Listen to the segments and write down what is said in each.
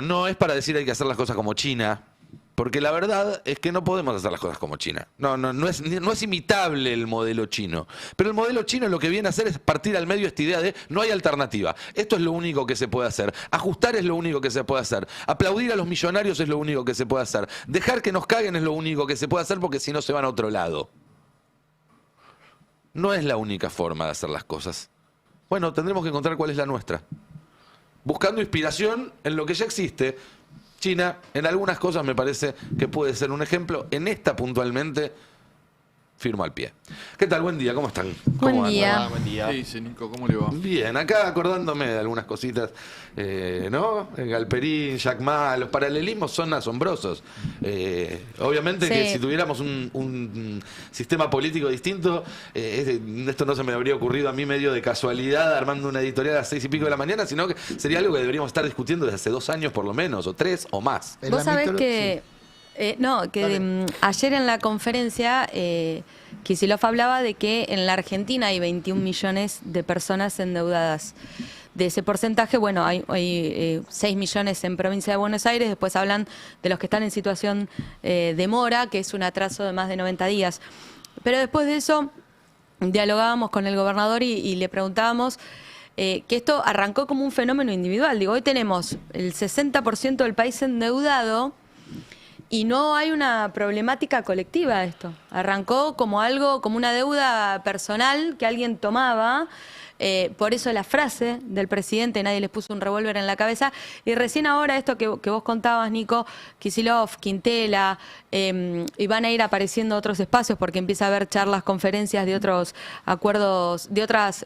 no es para decir hay que hacer las cosas como China, porque la verdad es que no podemos hacer las cosas como China. No es imitable el modelo chino. Pero el modelo chino lo que viene a hacer es partir al medio esta idea de no hay alternativa. Esto es lo único que se puede hacer. Ajustar es lo único que se puede hacer. Aplaudir a los millonarios es lo único que se puede hacer. Dejar que nos caguen es lo único que se puede hacer porque si no se van a otro lado. No es la única forma de hacer las cosas. Bueno, tendremos que encontrar cuál es la nuestra. Buscando inspiración en lo que ya existe. China, en algunas cosas me parece que puede ser un ejemplo. En esta puntualmente, firmo al pie. ¿Qué tal? Buen día, ¿cómo están? ¿Cómo Buen día. Buen día. ¿Qué dice, Nico? ¿Cómo le va? Bien, acá acordándome de algunas cositas, ¿no? Galperín, Jack Ma, los paralelismos son asombrosos. Obviamente Sí. que si tuviéramos un sistema político distinto, esto no se me habría ocurrido a mí medio de casualidad armando una editorial a las 6 y pico de la mañana, sino que sería algo que deberíamos estar discutiendo desde hace 2 años por lo menos, o 3 o más. Vos sabés que, ayer en la conferencia Kicillof hablaba de que en la Argentina hay 21 millones de personas endeudadas. De ese porcentaje, bueno, hay 6 millones en provincia de Buenos Aires, después hablan de los que están en situación de mora, que es un atraso de más de 90 días. Pero después de eso, dialogábamos con el gobernador y le preguntábamos que esto arrancó como un fenómeno individual. Digo, hoy tenemos el 60% del país endeudado y no hay una problemática colectiva de esto. Arrancó como algo, como una deuda personal que alguien tomaba. Por eso la frase del presidente, nadie les puso un revólver en la cabeza. Y recién ahora esto que vos contabas, Nico, Kicillof, Quintela, y van a ir apareciendo otros espacios porque empieza a haber charlas, conferencias de otros acuerdos, de otras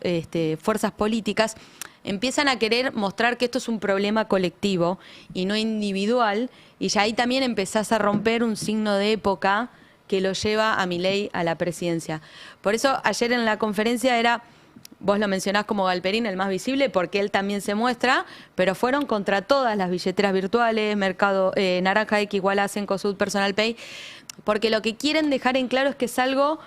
fuerzas políticas, empiezan a querer mostrar que esto es un problema colectivo y no individual, y ya ahí también empezás a romper un signo de época que lo lleva a Milei a la presidencia. Por eso ayer en la conferencia era... Vos lo mencionás como Galperín, el más visible, porque él también se muestra, pero fueron contra todas las billeteras virtuales, Mercado Naranja X, Wallace, Cencosud, Personal Pay, porque lo que quieren dejar en claro es que es algo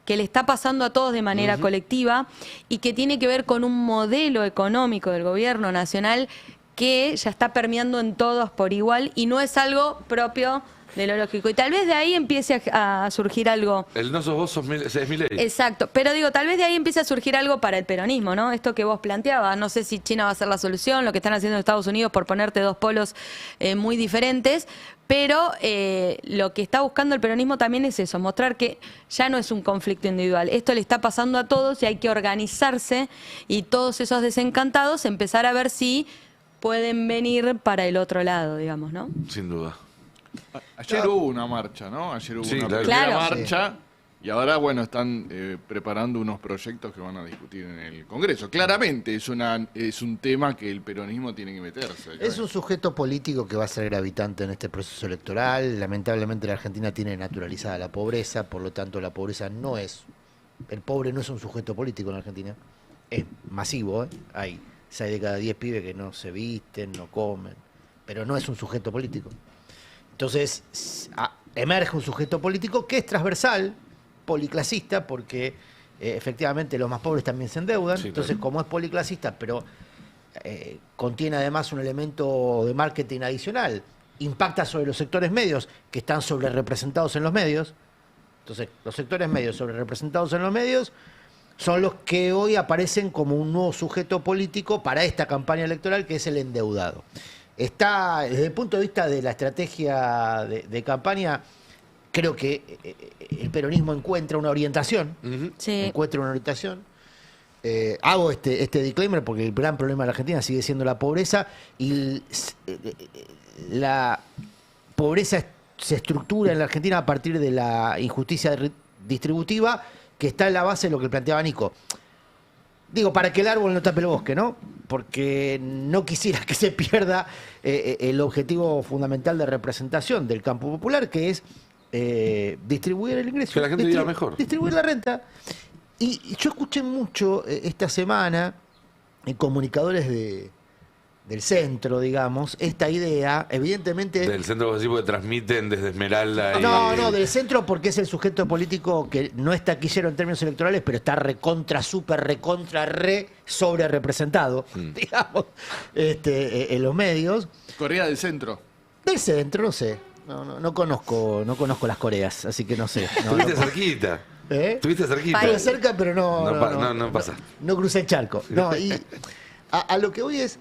que le está pasando a todos de manera colectiva y que tiene que ver con un modelo económico del gobierno nacional que ya está permeando en todos por igual y no es algo propio de lo lógico. Y tal vez de ahí empiece a surgir algo. El no sos vos, es Milei. Exacto. Pero digo, tal vez de ahí empiece a surgir algo para el peronismo, ¿no? Esto que vos planteabas. No sé si China va a ser la solución, lo que están haciendo en Estados Unidos por ponerte dos polos muy diferentes. Pero lo que está buscando el peronismo también es eso, mostrar que ya no es un conflicto individual. Esto le está pasando a todos y hay que organizarse y todos esos desencantados empezar a ver si pueden venir para el otro lado, digamos, ¿no? Sin duda. Ayer hubo una marcha, ¿no? Ayer hubo Sí, una claro. primera Claro. marcha y ahora, bueno, están preparando unos proyectos que van a discutir en el Congreso. Claramente es un tema que el peronismo tiene que meterse. Es un sujeto político que va a ser gravitante en este proceso electoral. Lamentablemente la Argentina tiene naturalizada la pobreza, por lo tanto la pobreza no es... El pobre no es un sujeto político en Argentina. Es masivo, ¿eh? Hay 6 de cada 10 pibes que no se visten, no comen, pero no es un sujeto político. Entonces emerge un sujeto político que es transversal, policlasista, porque efectivamente los más pobres también se endeudan. Sí, entonces, claro. como es policlasista, pero contiene además un elemento de marketing adicional, impacta sobre los sectores medios que están sobre representados en los medios. Entonces, los sectores medios sobre representados en los medios son los que hoy aparecen como un nuevo sujeto político para esta campaña electoral, que es el endeudado. Está, desde el punto de vista de la estrategia de campaña, creo que el peronismo encuentra una orientación. Sí. Encuentra una orientación. Hago este disclaimer porque el gran problema de la Argentina sigue siendo la pobreza y la pobreza se estructura en la Argentina a partir de la injusticia distributiva que está en la base de lo que planteaba Nico. Digo, para que el árbol no tape el bosque, ¿no? Porque no quisiera que se pierda el objetivo fundamental de representación del campo popular, que es distribuir el ingreso. Que la gente viva mejor. Distribuir la renta. Y yo escuché mucho esta semana en comunicadores de del centro, digamos, esta idea, evidentemente... Del centro así porque transmiten desde Esmeralda y... No, del centro porque es el sujeto político que no es taquillero en términos electorales, pero está recontra, súper, recontra, sobre representado, digamos, en los medios. Corea del Centro. Del centro, no sé. No conozco las Coreas, así que no sé. Estuviste cerquita. Estuviste cerquita. Estuve cerca, pero No pasa. No crucé el charco. No, y a lo que voy es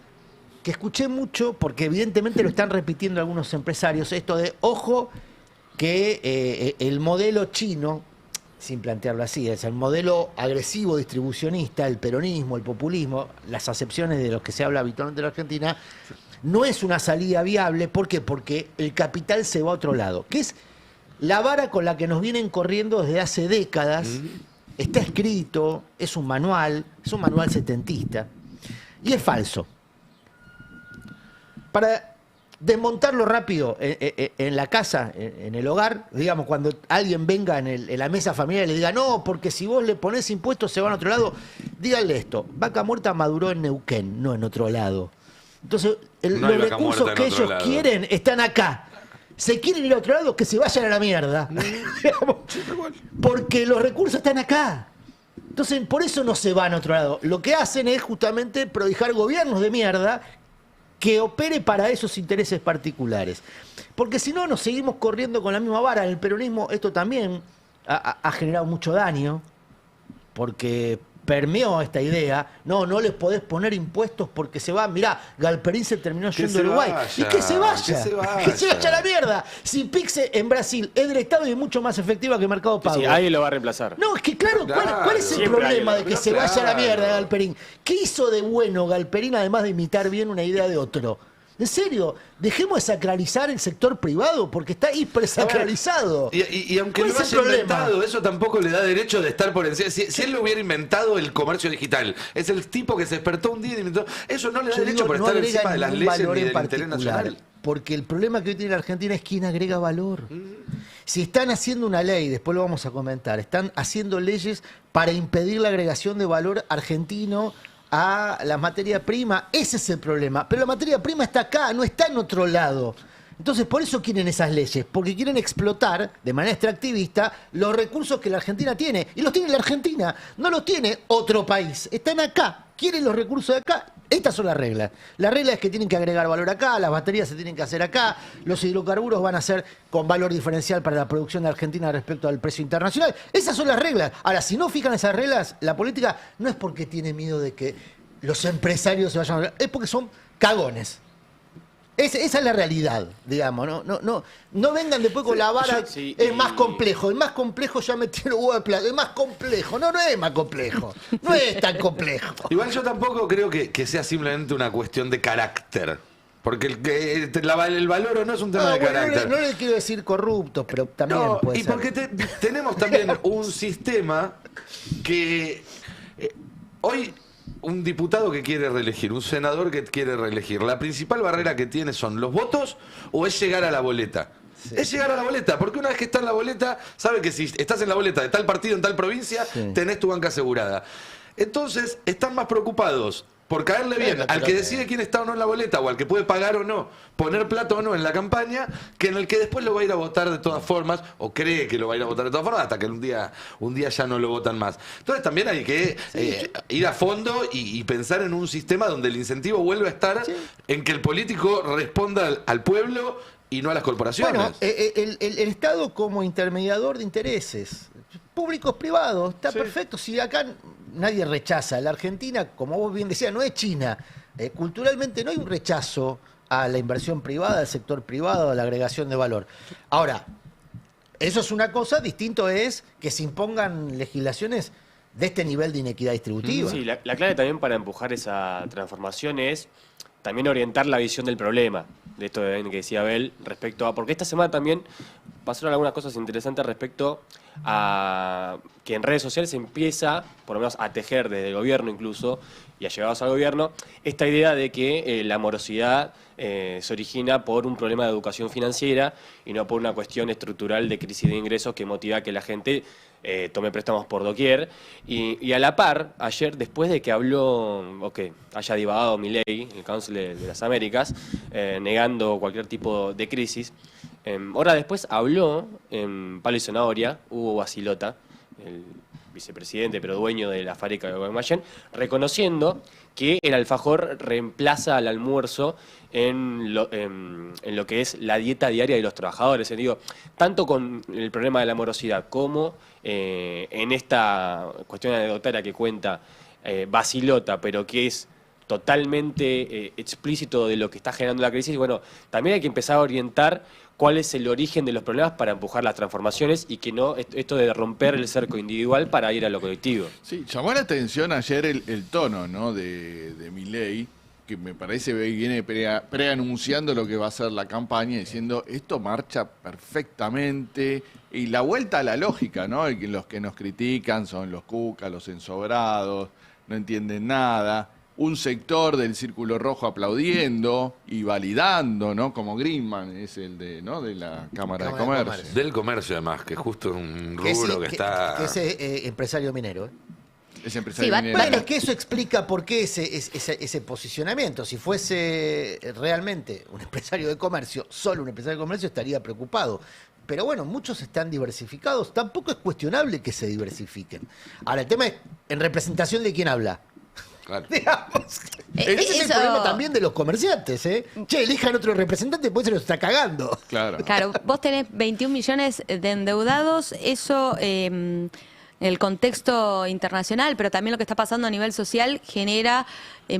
que escuché mucho, porque evidentemente lo están repitiendo algunos empresarios, esto de, ojo, que el modelo chino, sin plantearlo así, es el modelo agresivo distribucionista, el peronismo, el populismo, las acepciones de los que se habla habitualmente en la Argentina, no es una salida viable. ¿Por qué? Porque el capital se va a otro lado, que es la vara con la que nos vienen corriendo desde hace décadas. Está escrito, es un manual setentista, y es falso. Para desmontarlo rápido en la casa, en el hogar, digamos, cuando alguien venga en la mesa familiar y le diga, no, porque si vos le ponés impuestos se van a otro lado, díganle esto: Vaca Muerta maduró en Neuquén, no en otro lado. Entonces, los recursos que ellos quieren están acá. Se quieren ir a otro lado, que se vayan a la mierda. Porque los recursos están acá. Entonces, por eso no se van a otro lado. Lo que hacen es justamente prodigar gobiernos de mierda que opere para esos intereses particulares. Porque si no, nos seguimos corriendo con la misma vara. En el peronismo esto también ha generado mucho daño, porque permeó esta idea. No les podés poner impuestos porque se va. Mirá, Galperín se terminó yendo a Uruguay. Y que se vaya. Que se vaya a la mierda. Si Pixe en Brasil es del Estado y es mucho más efectiva que Mercado Pago. Sí, alguien lo va a reemplazar. No, es que claro, ¿cuál es el problema de que se vaya a la mierda Galperín? ¿Qué hizo de bueno Galperín además de imitar bien una idea de otro? En serio, dejemos de sacralizar el sector privado porque está hipersacralizado. Y aunque lo haya inventado, eso tampoco le da derecho de estar por encima. Si él lo hubiera inventado el comercio digital, es el tipo que se despertó un día y inventó. Eso no le da derecho por estar encima de las leyes ni del interés nacional. Porque el problema que hoy tiene la Argentina es quién agrega valor. Si están haciendo una ley, después lo vamos a comentar, están haciendo leyes para impedir la agregación de valor argentino a la materia prima, ese es el problema. Pero la materia prima está acá, no está en otro lado. Entonces, por eso quieren esas leyes, porque quieren explotar de manera extractivista los recursos que la Argentina tiene. Y los tiene la Argentina, no los tiene otro país. Están acá, quieren los recursos de acá. Estas son las reglas. La regla es que tienen que agregar valor acá, las baterías se tienen que hacer acá, los hidrocarburos van a ser con valor diferencial para la producción de Argentina respecto al precio internacional. Esas son las reglas. Ahora, si no fijan esas reglas, la política no es porque tiene miedo de que los empresarios se vayan a... Es porque son cagones. Esa es la realidad, digamos. No vengan después con la vara. Es más complejo. El más complejo ya metieron huevo de plata. Es más complejo. No es más complejo. No es tan complejo. Igual yo tampoco creo que sea simplemente una cuestión de carácter. Porque el valor o no es un tema de carácter. No le quiero decir corruptos, pero también puede y ser. porque tenemos también un sistema que hoy... Un diputado que quiere reelegir, un senador que quiere reelegir, la principal barrera que tiene son los votos o es llegar a la boleta. Sí. Es llegar a la boleta, porque una vez que está en la boleta, sabe que si estás en la boleta de tal partido en tal provincia, tenés tu banca asegurada. Entonces, están más preocupados por caerle bien al que decide quién está o no en la boleta, o al que puede pagar o no, poner plata o no en la campaña, que en el que después lo va a ir a votar de todas formas, o cree que lo va a ir a votar de todas formas, hasta que un día ya no lo votan más. Entonces también hay que ir a fondo y pensar en un sistema donde el incentivo vuelva a estar en que el político responda al pueblo y no a las corporaciones. Bueno, el Estado como intermediador de intereses, públicos, privados, está perfecto. Si acá nadie rechaza. La Argentina, como vos bien decías, no es China. Culturalmente no hay un rechazo a la inversión privada, al sector privado, a la agregación de valor. Ahora, eso es una cosa, distinto es que se impongan legislaciones de este nivel de inequidad distributiva. Sí, la clave también para empujar esa transformación es también orientar la visión del problema, de esto que decía Abel, respecto a... Porque esta semana también pasaron algunas cosas interesantes respecto a que en redes sociales se empieza, por lo menos a tejer desde el gobierno incluso, y a llegados al gobierno, esta idea de que la morosidad se origina por un problema de educación financiera y no por una cuestión estructural de crisis de ingresos que motiva a que la gente tome préstamos por doquier. Y a la par, ayer, después de que habló, o que haya divagado Milei, el Council de las Américas, negando cualquier tipo de crisis, hora después habló en Palo y Zanahoria, Hugo Basilota, el vicepresidente pero dueño de la fábrica de Guaymallén, reconociendo que el alfajor reemplaza al almuerzo en lo que es la dieta diaria de los trabajadores. Digo, tanto con el problema de la morosidad como en esta cuestión anecdotaria que cuenta Basilota, pero que es totalmente explícito de lo que está generando la crisis, bueno, también hay que empezar a orientar cuál es el origen de los problemas para empujar las transformaciones y que no esto de romper el cerco individual para ir a lo colectivo. Sí, llamó la atención ayer el tono, ¿no?, de Milei, que me parece que viene preanunciando lo que va a ser la campaña, diciendo esto marcha perfectamente, y la vuelta a la lógica, ¿no? Y que los que nos critican son los cucas, los ensobrados, no entienden nada. Un sector del Círculo Rojo aplaudiendo y validando, ¿no? Como Greenman es el de, ¿no?, de la Cámara de Comercio. Del comercio, además, que justo es un Que rubro que está... Que es empresario minero, ¿eh? Es empresario Sí, minero. Bueno, es que eso explica por qué ese posicionamiento. Si fuese realmente un empresario de comercio, solo un empresario de comercio, estaría preocupado. Pero bueno, muchos están diversificados. Tampoco es cuestionable que se diversifiquen. Ahora, el tema es, ¿en representación de quién habla? Claro. Digamos. Ese es el eso- problema también de los comerciantes, ¿eh? Che, elijan otro representante, pues se los está cagando. Claro. Claro, vos tenés 21 millones de endeudados, eso en el contexto internacional, pero también lo que está pasando a nivel social genera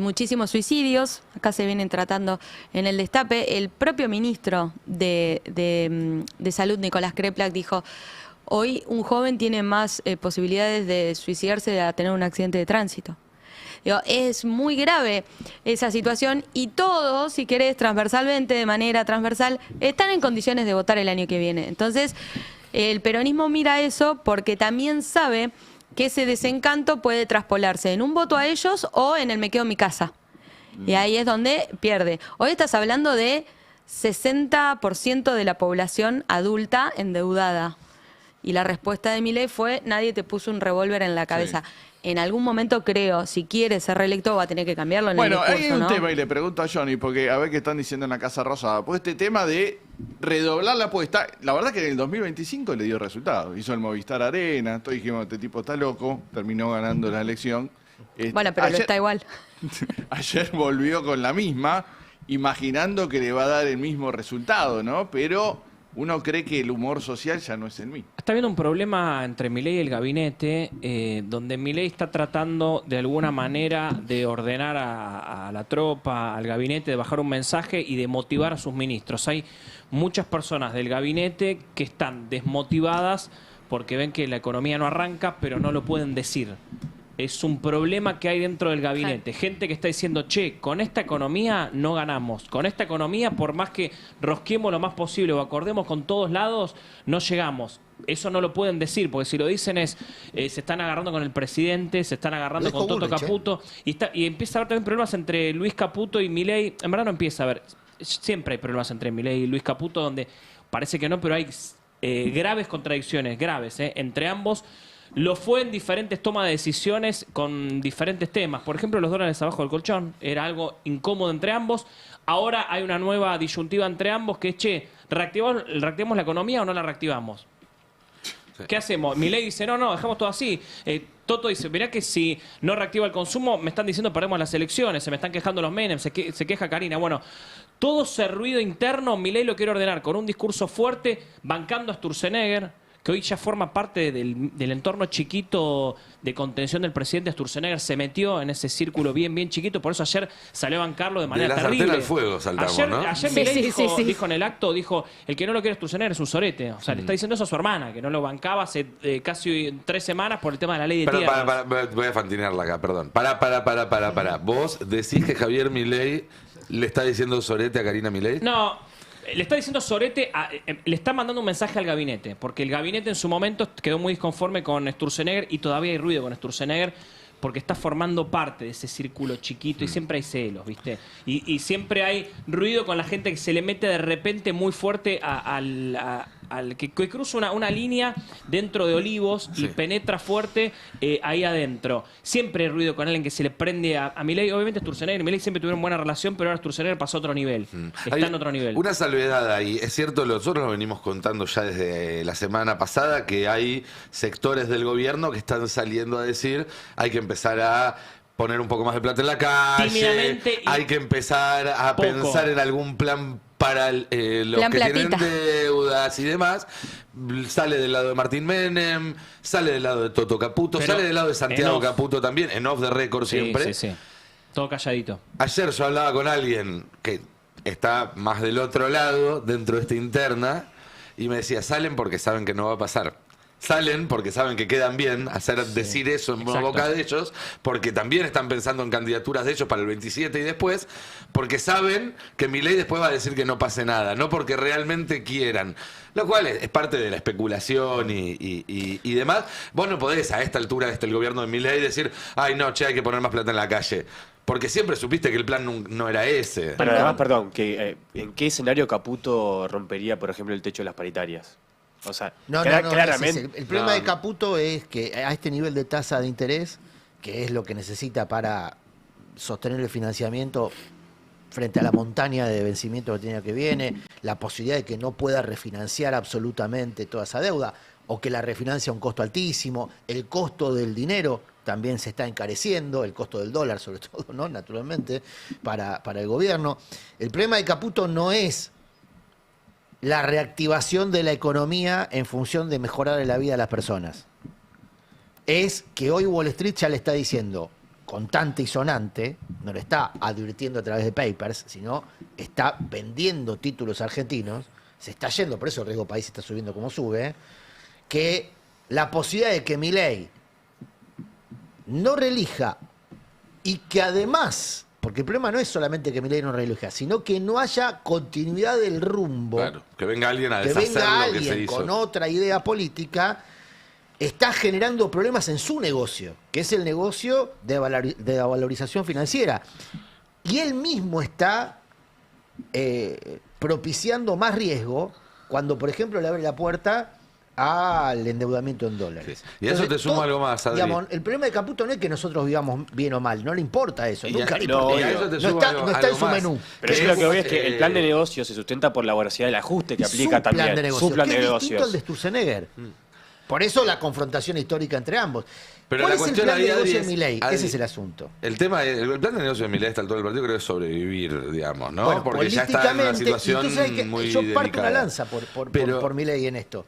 muchísimos suicidios. Acá se vienen tratando en el Destape. El propio ministro de Salud, Nicolás Kreplak, dijo: hoy un joven tiene más posibilidades de suicidarse de tener un accidente de tránsito. Digo, es muy grave esa situación y todos, si querés, transversalmente, de manera transversal, están en condiciones de votar el año que viene. Entonces, el peronismo mira eso porque también sabe que ese desencanto puede traspolarse en un voto a ellos o en el me quedo en mi casa. Y ahí es donde pierde. Hoy estás hablando de 60% de la población adulta endeudada. Y la respuesta de Milei fue: nadie te puso un revólver en la cabeza. Sí. En algún momento, creo, si quiere ser reelecto, va a tener que cambiarlo en Bueno, el hay discurso, un ¿no? tema, y le pregunto a Johnny, porque a ver qué están diciendo en la Casa Rosada. Pues este tema de redoblar la apuesta, la verdad que en el 2025 le dio resultado. Hizo el Movistar Arena, todos dijimos, este tipo está loco, terminó ganando la elección. Bueno, pero lo está igual. Ayer volvió con la misma, imaginando que le va a dar el mismo resultado, ¿no? Pero uno cree que el humor social ya no es el mismo. Está habiendo un problema entre Milei y el gabinete, donde Milei está tratando de alguna manera de ordenar a la tropa, al gabinete, de bajar un mensaje y de motivar a sus ministros. Hay muchas personas del gabinete que están desmotivadas porque ven que la economía no arranca, pero no lo pueden decir. Es un problema que hay dentro del gabinete. Gente que está diciendo: che, con esta economía no ganamos. Con esta economía, por más que rosquemos lo más posible o acordemos con todos lados, no llegamos. Eso no lo pueden decir, porque si lo dicen es, se están agarrando con el presidente, se están agarrando con Toto Bullrich, Caputo, y empieza a haber también problemas entre Luis Caputo y Milei. En verdad no empieza a haber, siempre hay problemas entre Milei y Luis Caputo, donde parece que no, pero hay graves contradicciones, graves, entre ambos. Lo fue en diferentes tomas de decisiones con diferentes temas. Por ejemplo, los dólares abajo del colchón. Era algo incómodo entre ambos. Ahora hay una nueva disyuntiva entre ambos que es: che, ¿reactivamos la economía o no la reactivamos? Sí. ¿Qué hacemos? Milei dice: no, dejamos todo así. Toto dice: mirá que si no reactiva el consumo, me están diciendo perdemos las elecciones, se me están quejando los Menem, se queja Karina. Bueno, todo ese ruido interno, Milei lo quiere ordenar con un discurso fuerte, bancando a Sturzenegger, que hoy ya forma parte del entorno chiquito de contención del presidente. Sturzenegger se metió en ese círculo bien chiquito, por eso ayer salió a bancarlo de manera De la sartén terrible. al fuego saltamos, ayer, ¿no? Ayer Sí, Milei sí, sí. dijo en el acto, el que no lo quiere Sturzenegger es un sorete. O sea, le está diciendo eso a su hermana, que no lo bancaba hace casi 3 semanas por el tema de la ley de Pero, tierras. voy a fantinearla acá, perdón. Para. ¿Vos decís que Javier Milei le está diciendo sorete a Karina Milei? No, Le está diciendo Sorete, le está mandando un mensaje al gabinete, porque el gabinete en su momento quedó muy disconforme con Sturzenegger y todavía hay ruido con Sturzenegger porque está formando parte de ese círculo chiquito y siempre hay celos, ¿viste? Y siempre hay ruido con la gente que se le mete de repente muy fuerte al que cruza una línea dentro de Olivos y penetra fuerte ahí adentro. Siempre hay ruido con alguien que se le prende a Milei. Obviamente Sturzenegger y Milei siempre tuvieron buena relación, pero ahora Sturzenegger pasó a otro nivel. Está en otro nivel. Una salvedad ahí. Es cierto, nosotros lo venimos contando ya desde la semana pasada, que hay sectores del gobierno que están saliendo a decir hay que empezar a poner un poco más de plata en la calle, Tímidamente hay que empezar a pensar en algún plan para los Plan que tienen platita. deudas y demás. Sale del lado de Martín Menem, sale del lado de Toto Caputo, Pero sale del lado de Santiago en off. Caputo también, en off the record siempre. Sí. Todo calladito. Ayer yo hablaba con alguien que está más del otro lado, dentro de esta interna, y me decía, salen porque saben que no va a pasar. Salen porque saben que quedan bien decir eso en Exacto. boca de ellos, porque también están pensando en candidaturas de ellos para el 27 y después, porque saben que Milei después va a decir que no pase nada, no porque realmente quieran. Lo cual es parte de la especulación y demás. Vos no podés a esta altura el gobierno de Milei decir, ay no, che, hay que poner más plata en la calle. Porque siempre supiste que el plan no era ese. Pero además, perdón, ¿en qué escenario Caputo rompería, por ejemplo, el techo de las paritarias? O sea, claramente. El problema de Caputo es que a este nivel de tasa de interés, que es lo que necesita para sostener el financiamiento frente a la montaña de vencimiento que tiene que viene, la posibilidad de que no pueda refinanciar absolutamente toda esa deuda, o que la refinancia a un costo altísimo, el costo del dinero también se está encareciendo, el costo del dólar sobre todo, ¿no? Naturalmente, para el gobierno. El problema de Caputo no es la reactivación de la economía en función de mejorar la vida de las personas. Es que hoy Wall Street ya le está diciendo, contante y sonante, no le está advirtiendo a través de papers, sino está vendiendo títulos argentinos, se está yendo, por eso el riesgo país está subiendo como sube, que la posibilidad de que Milei no reelija y que además, porque el problema no es solamente que Milei no reelija, sino que no haya continuidad del rumbo, Claro, que venga alguien a que deshacer venga lo que se alguien hizo. con otra idea política, está generando problemas en su negocio, que es el negocio de la valorización financiera. Y él mismo está propiciando más riesgo cuando, por ejemplo, le abre la puerta al endeudamiento en dólares. Sí. Y a eso te sumo algo más, Adri. Digamos, el problema de Caputo no es que nosotros vivamos bien o mal, no le importa eso, Y nunca a- le no, importa. y a eso te No sumo está, algo- no está en algo su más. menú. Pero yo lo que voy es que el plan de negocio se sustenta por la voracidad del ajuste que aplica Su también. plan de negocio, Su plan que de es distinto negocios. al de Sturzenegger. Por eso la confrontación histórica entre ambos. Pero ¿Cuál la es el cuestión plan de ahí, Adri, negocio de es- Milei? Adri, Ese es el asunto. El tema, el plan de negocio de Milei hasta todo el partido creo que es sobrevivir, digamos, ¿no? Bueno, porque ya está en una políticamente, situación entonces hay que- muy yo parto delicada. una lanza por Milei en esto.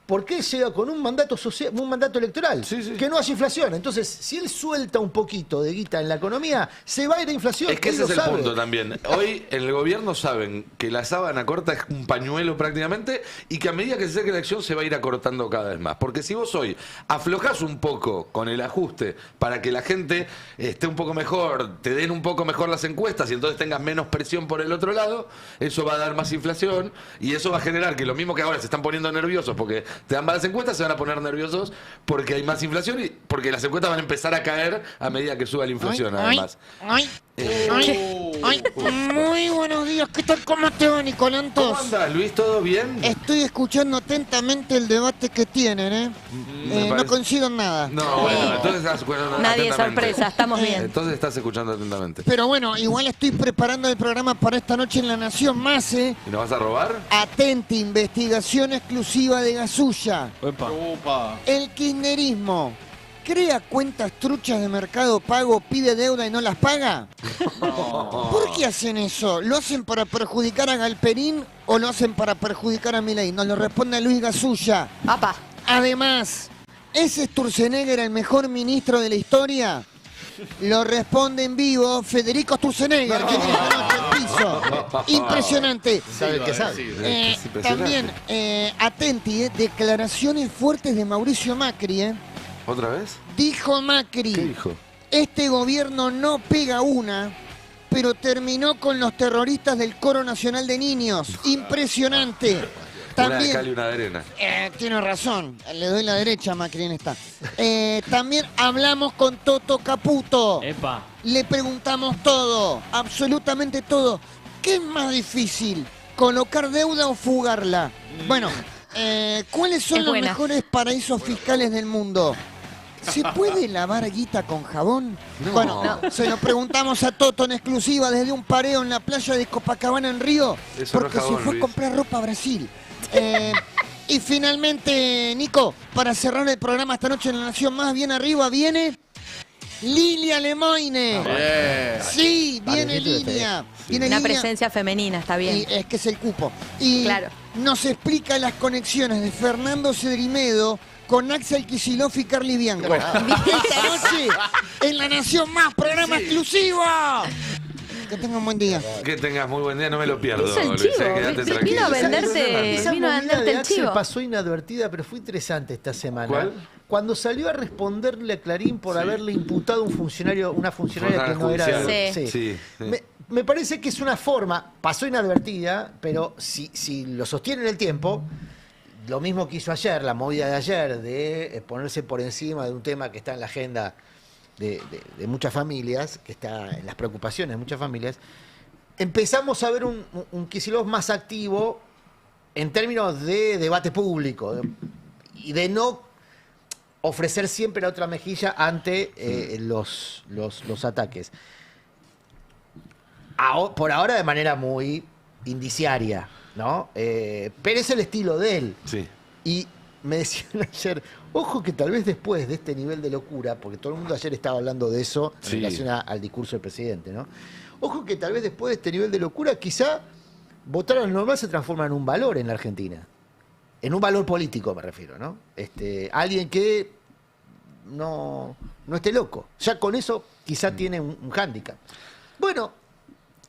¿Por qué llega con un mandato social, un mandato electoral? Sí. Que no haya inflación. Entonces, si él suelta un poquito de guita en la economía, se va a ir a inflación. Es que Él ese lo es el sabe. punto también. Hoy en el gobierno saben que la sábana corta es un pañuelo prácticamente y que a medida que se acerque la elección se va a ir acortando cada vez más. Porque si vos hoy aflojás un poco con el ajuste para que la gente esté un poco mejor, te den un poco mejor las encuestas y entonces tengas menos presión por el otro lado, eso va a dar más inflación y eso va a generar que lo mismo que ahora se están poniendo nerviosos porque te dan malas encuestas, se van a poner nerviosos porque hay más inflación y porque las encuestas van a empezar a caer a medida que suba la inflación, además. Muy buenos días, ¿qué tal? ¿Cómo te va, ¿Cómo Nicolantos? andas, Luis? ¿Todo bien? Estoy escuchando atentamente el debate que tienen, ¿eh? Me No parece- coincido en nada. No, bueno, entonces estás escuchando Nadie es atentamente. sorpresa, estamos bien. Entonces estás escuchando atentamente. Pero bueno, igual estoy preparando el programa para esta noche en La Nación Más, ¿eh? ¿Y nos vas a robar? Atenti, investigación exclusiva de Gasulla. Epa. Opa. El kirchnerismo crea cuentas truchas de Mercado Pago, pide deuda y no las paga. ¿Por qué hacen eso? ¿Lo hacen para perjudicar a Galperín o lo hacen para perjudicar a Milei? Nos lo responde Luis Gasulla. Apa. Además, ¿es Sturzenegger el mejor ministro de la historia? Lo responde en vivo Federico Sturzenegger, que tiene esta noche el piso. Impresionante. ¿Sabe qué sabe? Es impresionante. También, atenti, declaraciones fuertes de Mauricio Macri. ¿Otra vez? Dijo Macri, ¿Qué dijo? este gobierno no pega una, pero terminó con los terroristas del Coro Nacional de Niños. Impresionante. Una de También, cal y una de arena. tiene razón, le doy la derecha a Macri en esta. También hablamos con Toto Caputo. Epa. Le preguntamos todo, absolutamente todo. ¿Qué es más difícil, colocar deuda o fugarla? Bueno, ¿cuáles son Es los buena. mejores paraísos fiscales del mundo? ¿Se puede lavar guita con jabón? No. Bueno, se lo preguntamos a Toto en exclusiva desde un pareo en la playa de Copacabana en Río, Eso no es porque jabón, se fue a Luis. comprar ropa a Brasil. Y finalmente, Nico, para cerrar el programa esta noche en La Nación Más, bien arriba viene Lilia Lemoine. Bien. Sí, viene Parejito de Lilia. Viene Una Lilia. presencia femenina, está bien. Y es que es el cupo. Y Claro. nos explica las conexiones de Fernando Cedrimedo con Axel Kicillof y Carly Bianco. Esta noche en La Nación Más, programa exclusivo. Que tengan un buen día. Que tengas muy buen día, no me lo pierdo. Hizo el Luis, chivo, quédate vino tranquilo. a venderte, Esa vino a movida venderte de el Axel chivo. pasó inadvertida, pero fue interesante esta semana. ¿Cuál? Cuando salió a responderle a Clarín por haberle imputado una funcionaria que no era Judicial. de- Sí. Sí. Me parece que es una forma, pasó inadvertida, pero si lo sostiene en el tiempo, lo mismo que hizo ayer, la movida de ayer, de ponerse por encima de un tema que está en la agenda de muchas familias, que está en las preocupaciones de muchas familias, empezamos a ver un Kicillof más activo en términos de debate público y de no ofrecer siempre la otra mejilla ante los ataques. Por ahora de manera muy indiciaria, ¿no? Pero es el estilo de él. Sí. Y me decían ayer, ojo que tal vez después de este nivel de locura, porque todo el mundo ayer estaba hablando de eso en Sí. relación al discurso del presidente, ¿no? Ojo que tal vez después de este nivel de locura, quizá votar al normal se transforma en un valor en la Argentina. En un valor político me refiero, ¿no? Alguien que no esté loco. Ya con eso quizá tiene un hándicap. Bueno,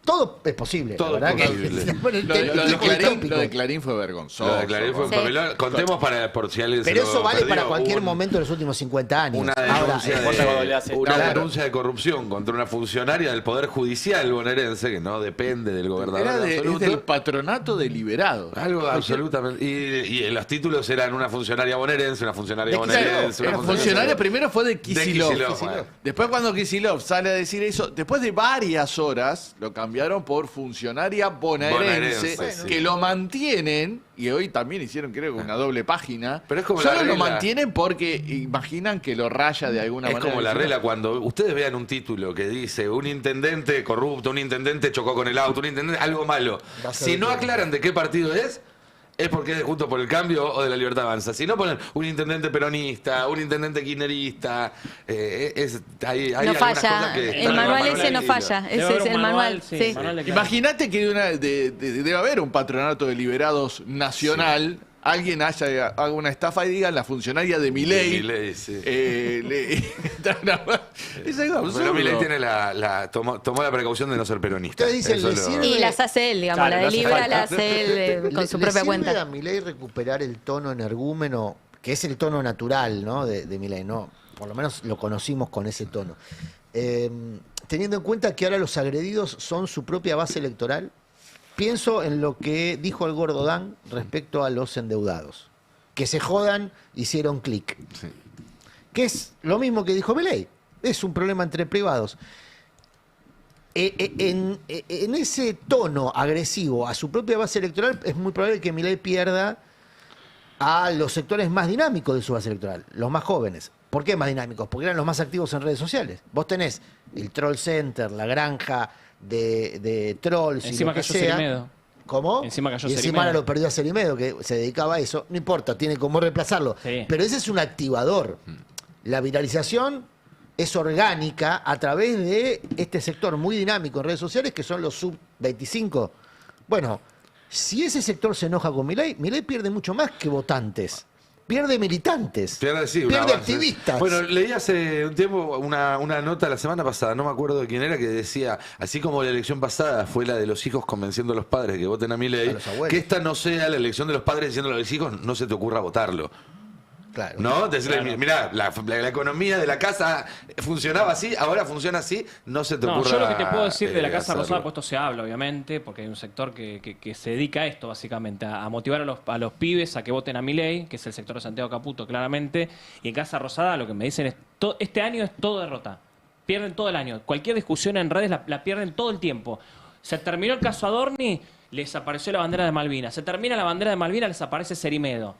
todo es posible. Todo la es verdad posible. Que, bueno, Lo de el Clarín, tópico. lo de Clarín fue vergonzoso. Lo de Clarín fue un Sí. papelón. Contemos por si alguien se Pero lo eso vale perdió. para cualquier Hubo momento de los últimos 50 años. Una Ahora, denuncia, Una una claro. denuncia de corrupción contra una funcionaria del Poder Judicial bonaerense, que no depende del gobernador Era en es absoluto. del patronato deliberado. Algo absolutamente. Y los títulos eran una funcionaria bonaerense, una funcionaria De Kicillof. bonaerense. Era funcionaria, primero fue de Kicillof. Kicillof, bueno. Después cuando Kicillof sale a decir eso, después de varias horas, lo cambiaron por funcionaria bonaerense, Bonaerense, sí. que lo mantienen, y hoy también hicieron creo que una doble página, Pero es como solo la lo regla. mantienen porque imaginan que lo raya de alguna Es manera. como la regla cuando ustedes vean un título que dice un intendente corrupto, un intendente chocó con el auto, un intendente, algo malo. Va a ser Si no de- aclaran de qué partido es porque es de Juntos por el Cambio o de La Libertad Avanza. Si no ponen un intendente peronista, un intendente kirchnerista, hay No algunas falla, cosas que están el en manual manual ese no de falla, Debe ese haber es un el manual. sí, Sí. manual de Clarín. Imagínate que debe haber un patronato de liberados nacional. Alguien haga una estafa y diga la funcionaria de Milei. De Milei, sí. Es algo absurdo. Pero Milei tiene tomó la precaución de no ser peronista. Ustedes dicen, Eso le lo- sirve- Y las hace él, digamos, Claro, la no de hace Libra falta. la hace él con su ¿Le propia sirve cuenta. a Milei recuperar el tono energúmeno, que es el tono natural, ¿no? de Milei, ¿no? Por lo menos lo conocimos con ese tono. Teniendo en cuenta que ahora los agredidos son su propia base electoral, pienso en lo que dijo el Gordo Dan respecto a los endeudados. Que se jodan, hicieron clic. Sí. Que es lo mismo que dijo Milei. Es un problema entre privados. En ese tono agresivo a su propia base electoral, es muy probable que Milei pierda a los sectores más dinámicos de su base electoral, los más jóvenes. ¿Por qué más dinámicos? Porque eran los más activos en redes sociales. Vos tenés el Troll Center, la granja de trolls y Encima lo que cayó sea. Cerimedo. ¿Cómo? Encima cayó y encima Cerimedo. ahora lo perdió a Cerimedo, que se dedicaba a eso. No importa, tiene como reemplazarlo. Sí. Pero ese es un activador. La viralización es orgánica a través de este sector muy dinámico en redes sociales, que son los sub-25. Bueno, si ese sector se enoja con Milei, Milei pierde mucho más que votantes. Pierde militantes. Pierde pierde avance. activistas. Bueno, leí hace un tiempo una nota la semana pasada, no me acuerdo de quién era, que decía, así como la elección pasada fue la de los hijos convenciendo a los padres de que voten a Milei, A los abuelos. que esta no sea la elección de los padres diciendo a los hijos, no se te ocurra votarlo. Claro. ¿No? Decirle, Claro. mirá, la economía de la casa funcionaba así, ahora funciona así, no se te No, ocurra. yo lo que te puedo decir de la Casa hacerlo. Rosada, pues esto se habla, obviamente, porque hay un sector que se dedica a esto, básicamente, a motivar a los pibes a que voten a Milei, que es el sector de Santiago Caputo, claramente. Y en Casa Rosada lo que me dicen es, este año es todo derrota. Pierden todo el año. Cualquier discusión en redes la pierden todo el tiempo. Se terminó el caso Adorni, les apareció la bandera de Malvinas. Se termina la bandera de Malvinas, les aparece Cerimedo.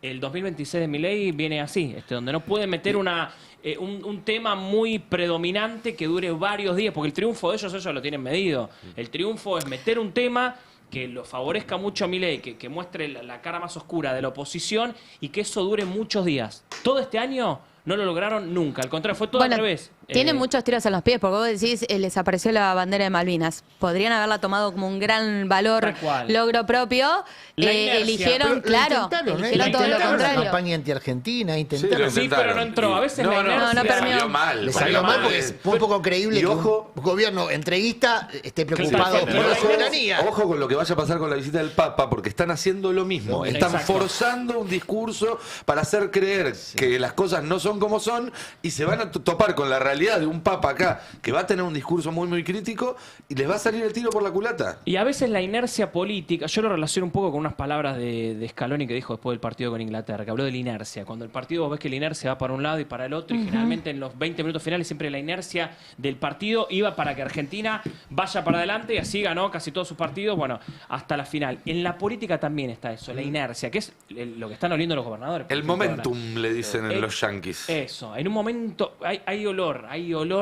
El 2026 de Milei viene así, donde no pueden meter un tema muy predominante que dure varios días, porque el triunfo de ellos lo tienen medido. El triunfo es meter un tema que lo favorezca mucho a Milei, que muestre la cara más oscura de la oposición y que eso dure muchos días. Todo este año no lo lograron nunca, al contrario, fue todo al revés. Tienen muchos tiros en los pies, porque vos decís, les apareció la bandera de Malvinas. Podrían haberla tomado como un gran valor, Tal cual. logro propio. La inercia. Eligieron, Pero lo claro, intentaron, ¿eh? eligieron todo lo Intentaron una contrario. campaña anti-argentina, Sí, intentaron. lo Sí, intentaron. pero no entró. A veces no, la no, inercia- No, no permeó. salió mal. Le salió salió mal mal. porque es un poco creíble Y que ojo, un gobierno entreguista esté preocupado Claro, por pero la la soberanía. Ojo con lo que vaya a pasar con la visita del Papa, porque están haciendo lo mismo. Están Exacto. forzando un discurso para hacer creer que las cosas no son como son y se van a topar con la realidad de un Papa acá que va a tener un discurso muy, muy crítico y les va a salir el tiro por la culata. Y a veces la inercia política, yo lo relaciono un poco con unas palabras de Scaloni que dijo después del partido con Inglaterra, que habló de la inercia. Cuando el partido vos ves que la inercia va para un lado y para el otro, y generalmente en los 20 minutos finales siempre la inercia del partido iba para que Argentina vaya para adelante y así ganó casi todos sus partidos, bueno, hasta la final. En la política también está eso, la inercia, que es lo que están oliendo los gobernadores. por El ejemplo, ahora. momentum, le dicen en los yanquis. Eso, en un momento hay olor,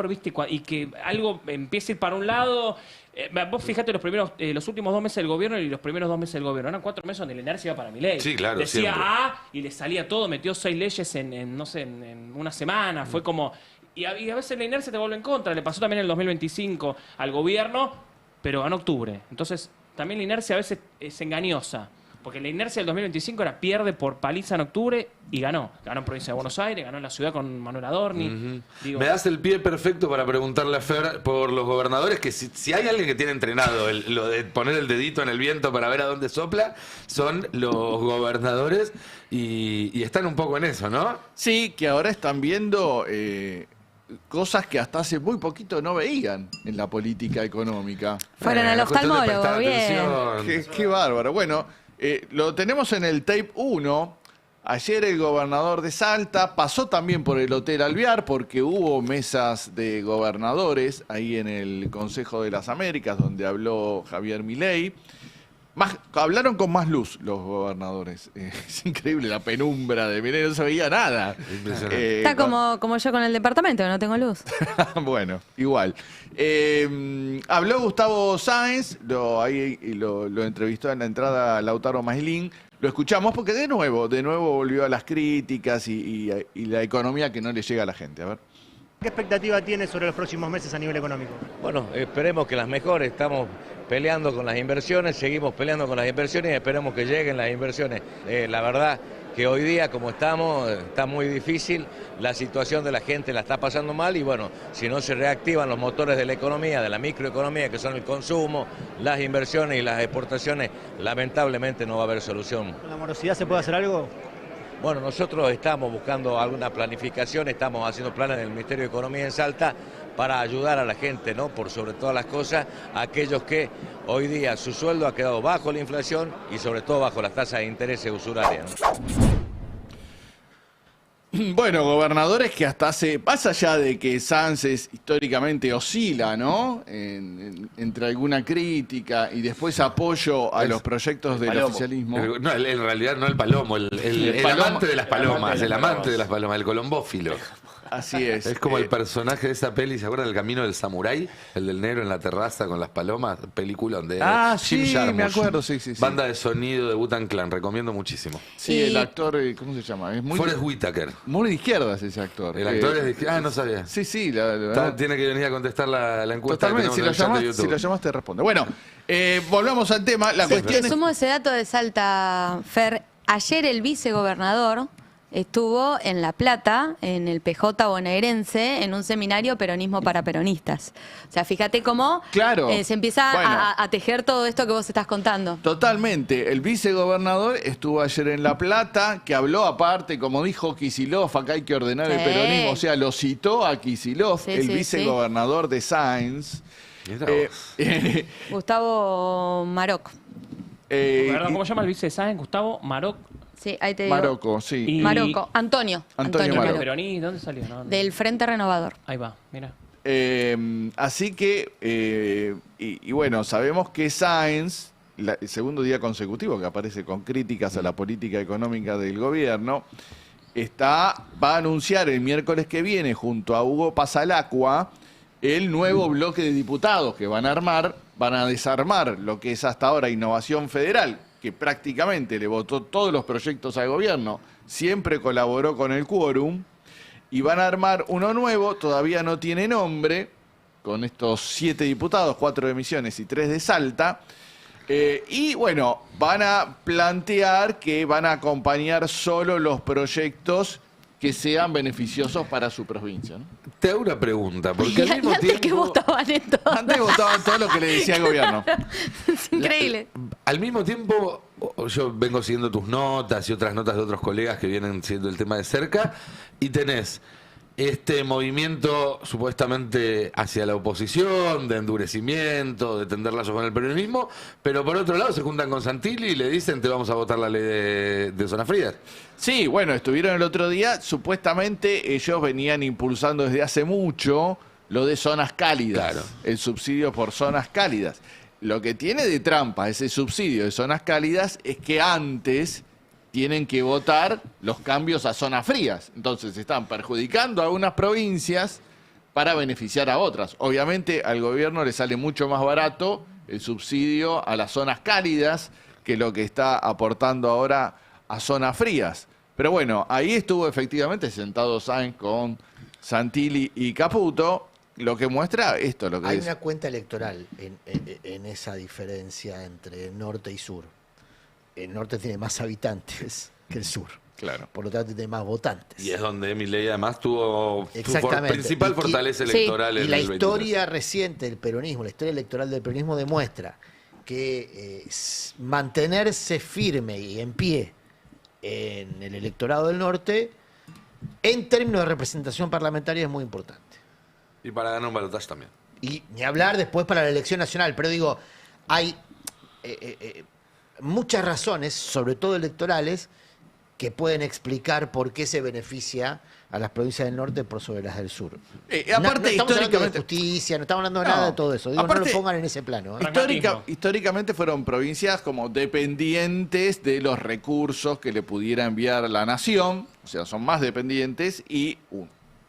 ¿viste? Y que algo empiece a ir para un lado. Vos fijate los últimos 2 meses del gobierno y los primeros 2 meses del gobierno. Eran 4 meses donde la inercia iba para Milei. Sí, claro, Decía siempre. y le salía todo, metió 6 leyes en una semana. Fue como. Y a veces la inercia te vuelve en contra. Le pasó también en el 2025 al gobierno, pero ganó octubre. Entonces, también la inercia a veces es engañosa. Porque la inercia del 2025 pierde por paliza en octubre y ganó. Ganó en Provincia de Buenos Aires, ganó en la ciudad con Manuel Adorni. Digo, Me das el pie perfecto para preguntarle a Fer por los gobernadores, que si hay alguien que tiene entrenado lo de poner el dedito en el viento para ver a dónde sopla, son los gobernadores y están un poco en eso, ¿no? Sí, que ahora están viendo cosas que hasta hace muy poquito no veían en la política económica. Fueron al cuestión de oftalmólogo, prestar bien. atención. Qué bárbaro. Bueno, lo tenemos en el tape 1. Ayer el gobernador de Salta pasó también por el Hotel Alvear porque hubo mesas de gobernadores ahí en el Consejo de las Américas donde habló Javier Milei. Hablaron con más luz los gobernadores. Es increíble la penumbra de Milei, no se veía nada. Impresionante. Está como yo con el departamento, que no tengo luz. Bueno, igual. Habló Gustavo Sáenz, lo entrevistó en la entrada Lautaro Maslin. Lo escuchamos porque de nuevo volvió a las críticas y la economía que no le llega a la gente. A ver. ¿Qué expectativa tiene sobre los próximos meses a nivel económico? Bueno, esperemos que las mejores. Estamos peleando con las inversiones, seguimos peleando con las inversiones y esperemos que lleguen las inversiones. La verdad que hoy día, como estamos, está muy difícil. La situación de la gente la está pasando mal y bueno, si no se reactivan los motores de la economía, de la microeconomía, que son el consumo, las inversiones y las exportaciones, lamentablemente no va a haber solución. ¿Con la morosidad se puede hacer algo? Bueno, nosotros estamos buscando alguna planificación, estamos haciendo planes en el Ministerio de Economía en Salta para ayudar a la gente, ¿no? Por sobre todas las cosas, a aquellos que hoy día su sueldo ha quedado bajo la inflación y sobre todo bajo las tasas de interés usurarias, ¿no? Bueno, gobernadores que hasta más allá de que Sánchez históricamente oscila, ¿no? Entre alguna crítica y después apoyo a los proyectos del oficialismo. No, en realidad no el palomo, el palomo. amante de las palomas, el amante de las palomas, el colombófilo. Así es. Es como el personaje de esa peli, ¿se acuerdan del Camino del Samurái? El del negro en la terraza con las palomas, película donde Jim sí, Jarmusch. me acuerdo, sí. Banda de sonido de Wu-Tang Clan, recomiendo muchísimo. Sí, Y- el actor, ¿cómo se llama? Es Forrest Whitaker. muy de izquierdas ese actor. El actor es de... Ah, no sabía. Sí, la Tiene que venir a contestar la encuesta totalmente. que Si tenemos lo, en el chat de llamas, si YouTube. lo llamaste, responde. Bueno, volvamos al tema. La cuestión Te es... sumo ese dato de Salta, Fer. Ayer el vicegobernador estuvo en La Plata, en el PJ bonaerense, en un seminario Peronismo para Peronistas. O sea, fíjate cómo Claro. se empieza Bueno. a tejer todo esto que vos estás contando. Totalmente. El vicegobernador estuvo ayer en La Plata, que habló aparte, como dijo Kicillof, acá hay que ordenar el Sí. peronismo. O sea, lo citó a Kicillof, Sí, el sí, vicegobernador de Sáenz. Mirá Eh, vos. Gustavo Maroc. Perdón, ¿cómo se llama el vice de Sáenz? Gustavo Maroc. Sí, ahí te digo. Marocco, sí. Y- Maroco. Antonio. Antonio Maroc. Maroc. Peroní, ¿dónde salió? No, no. Del Frente Renovador. Ahí va, mira. Así que, y bueno, sabemos que Sáenz, el segundo día consecutivo que aparece con críticas a la política económica del gobierno, va a anunciar el miércoles que viene, junto a Hugo Pasalacqua, el nuevo bloque de diputados que van a desarmar lo que es hasta ahora Innovación Federal, que prácticamente le votó todos los proyectos al gobierno, siempre colaboró con el quórum, y van a armar uno nuevo, todavía no tiene nombre, con estos 7 diputados, 4 de Misiones y 3 de Salta. Y bueno, van a plantear que van a acompañar solo los proyectos que sean beneficiosos para su provincia, ¿no? Te hago una pregunta, porque Y al mismo antes que tiempo... votaban en todo. Antes votaban todo lo que le decía el gobierno. Es increíble. Al mismo tiempo, yo vengo siguiendo tus notas y otras notas de otros colegas que vienen siguiendo el tema de cerca, y tenés este movimiento supuestamente hacia la oposición, de endurecimiento, de tender lazos con el peronismo, pero por otro lado se juntan con Santilli y le dicen te vamos a votar la ley de zonas frías. Sí, bueno, estuvieron el otro día, supuestamente ellos venían impulsando desde hace mucho lo de zonas cálidas, Claro. el subsidio por zonas cálidas. Lo que tiene de trampa ese subsidio de zonas cálidas es que antes tienen que votar los cambios a zonas frías. Entonces están perjudicando a algunas provincias para beneficiar a otras. Obviamente al gobierno le sale mucho más barato el subsidio a las zonas cálidas que lo que está aportando ahora a zonas frías. Pero bueno, ahí estuvo efectivamente sentado Sáenz con Santilli y Caputo, lo que muestra esto, lo que Hay es. una cuenta electoral en esa diferencia entre norte y sur. El norte tiene más habitantes que el sur. Claro. Por lo tanto, tiene más votantes. Y es donde Milei además tuvo su Exactamente. principal Y que- fortaleza Sí. electoral Y en la el 23. historia reciente del peronismo, la historia electoral del peronismo demuestra que mantenerse firme y en pie en el electorado del norte, en términos de representación parlamentaria, es muy importante. Y para ganar un balotaje también. Y ni hablar después para la elección nacional, pero digo, hay muchas razones, sobre todo electorales, que pueden explicar por qué se beneficia a las provincias del norte por sobre las del sur. Aparte, no estamos hablando de históricamente. justicia, no estamos hablando de No. nada de todo eso. Digo, no Aparte, lo pongan en ese plano. ¿eh? Pragmatismo. Históricamente fueron provincias como dependientes de los recursos que le pudiera enviar la nación, o sea, son más dependientes y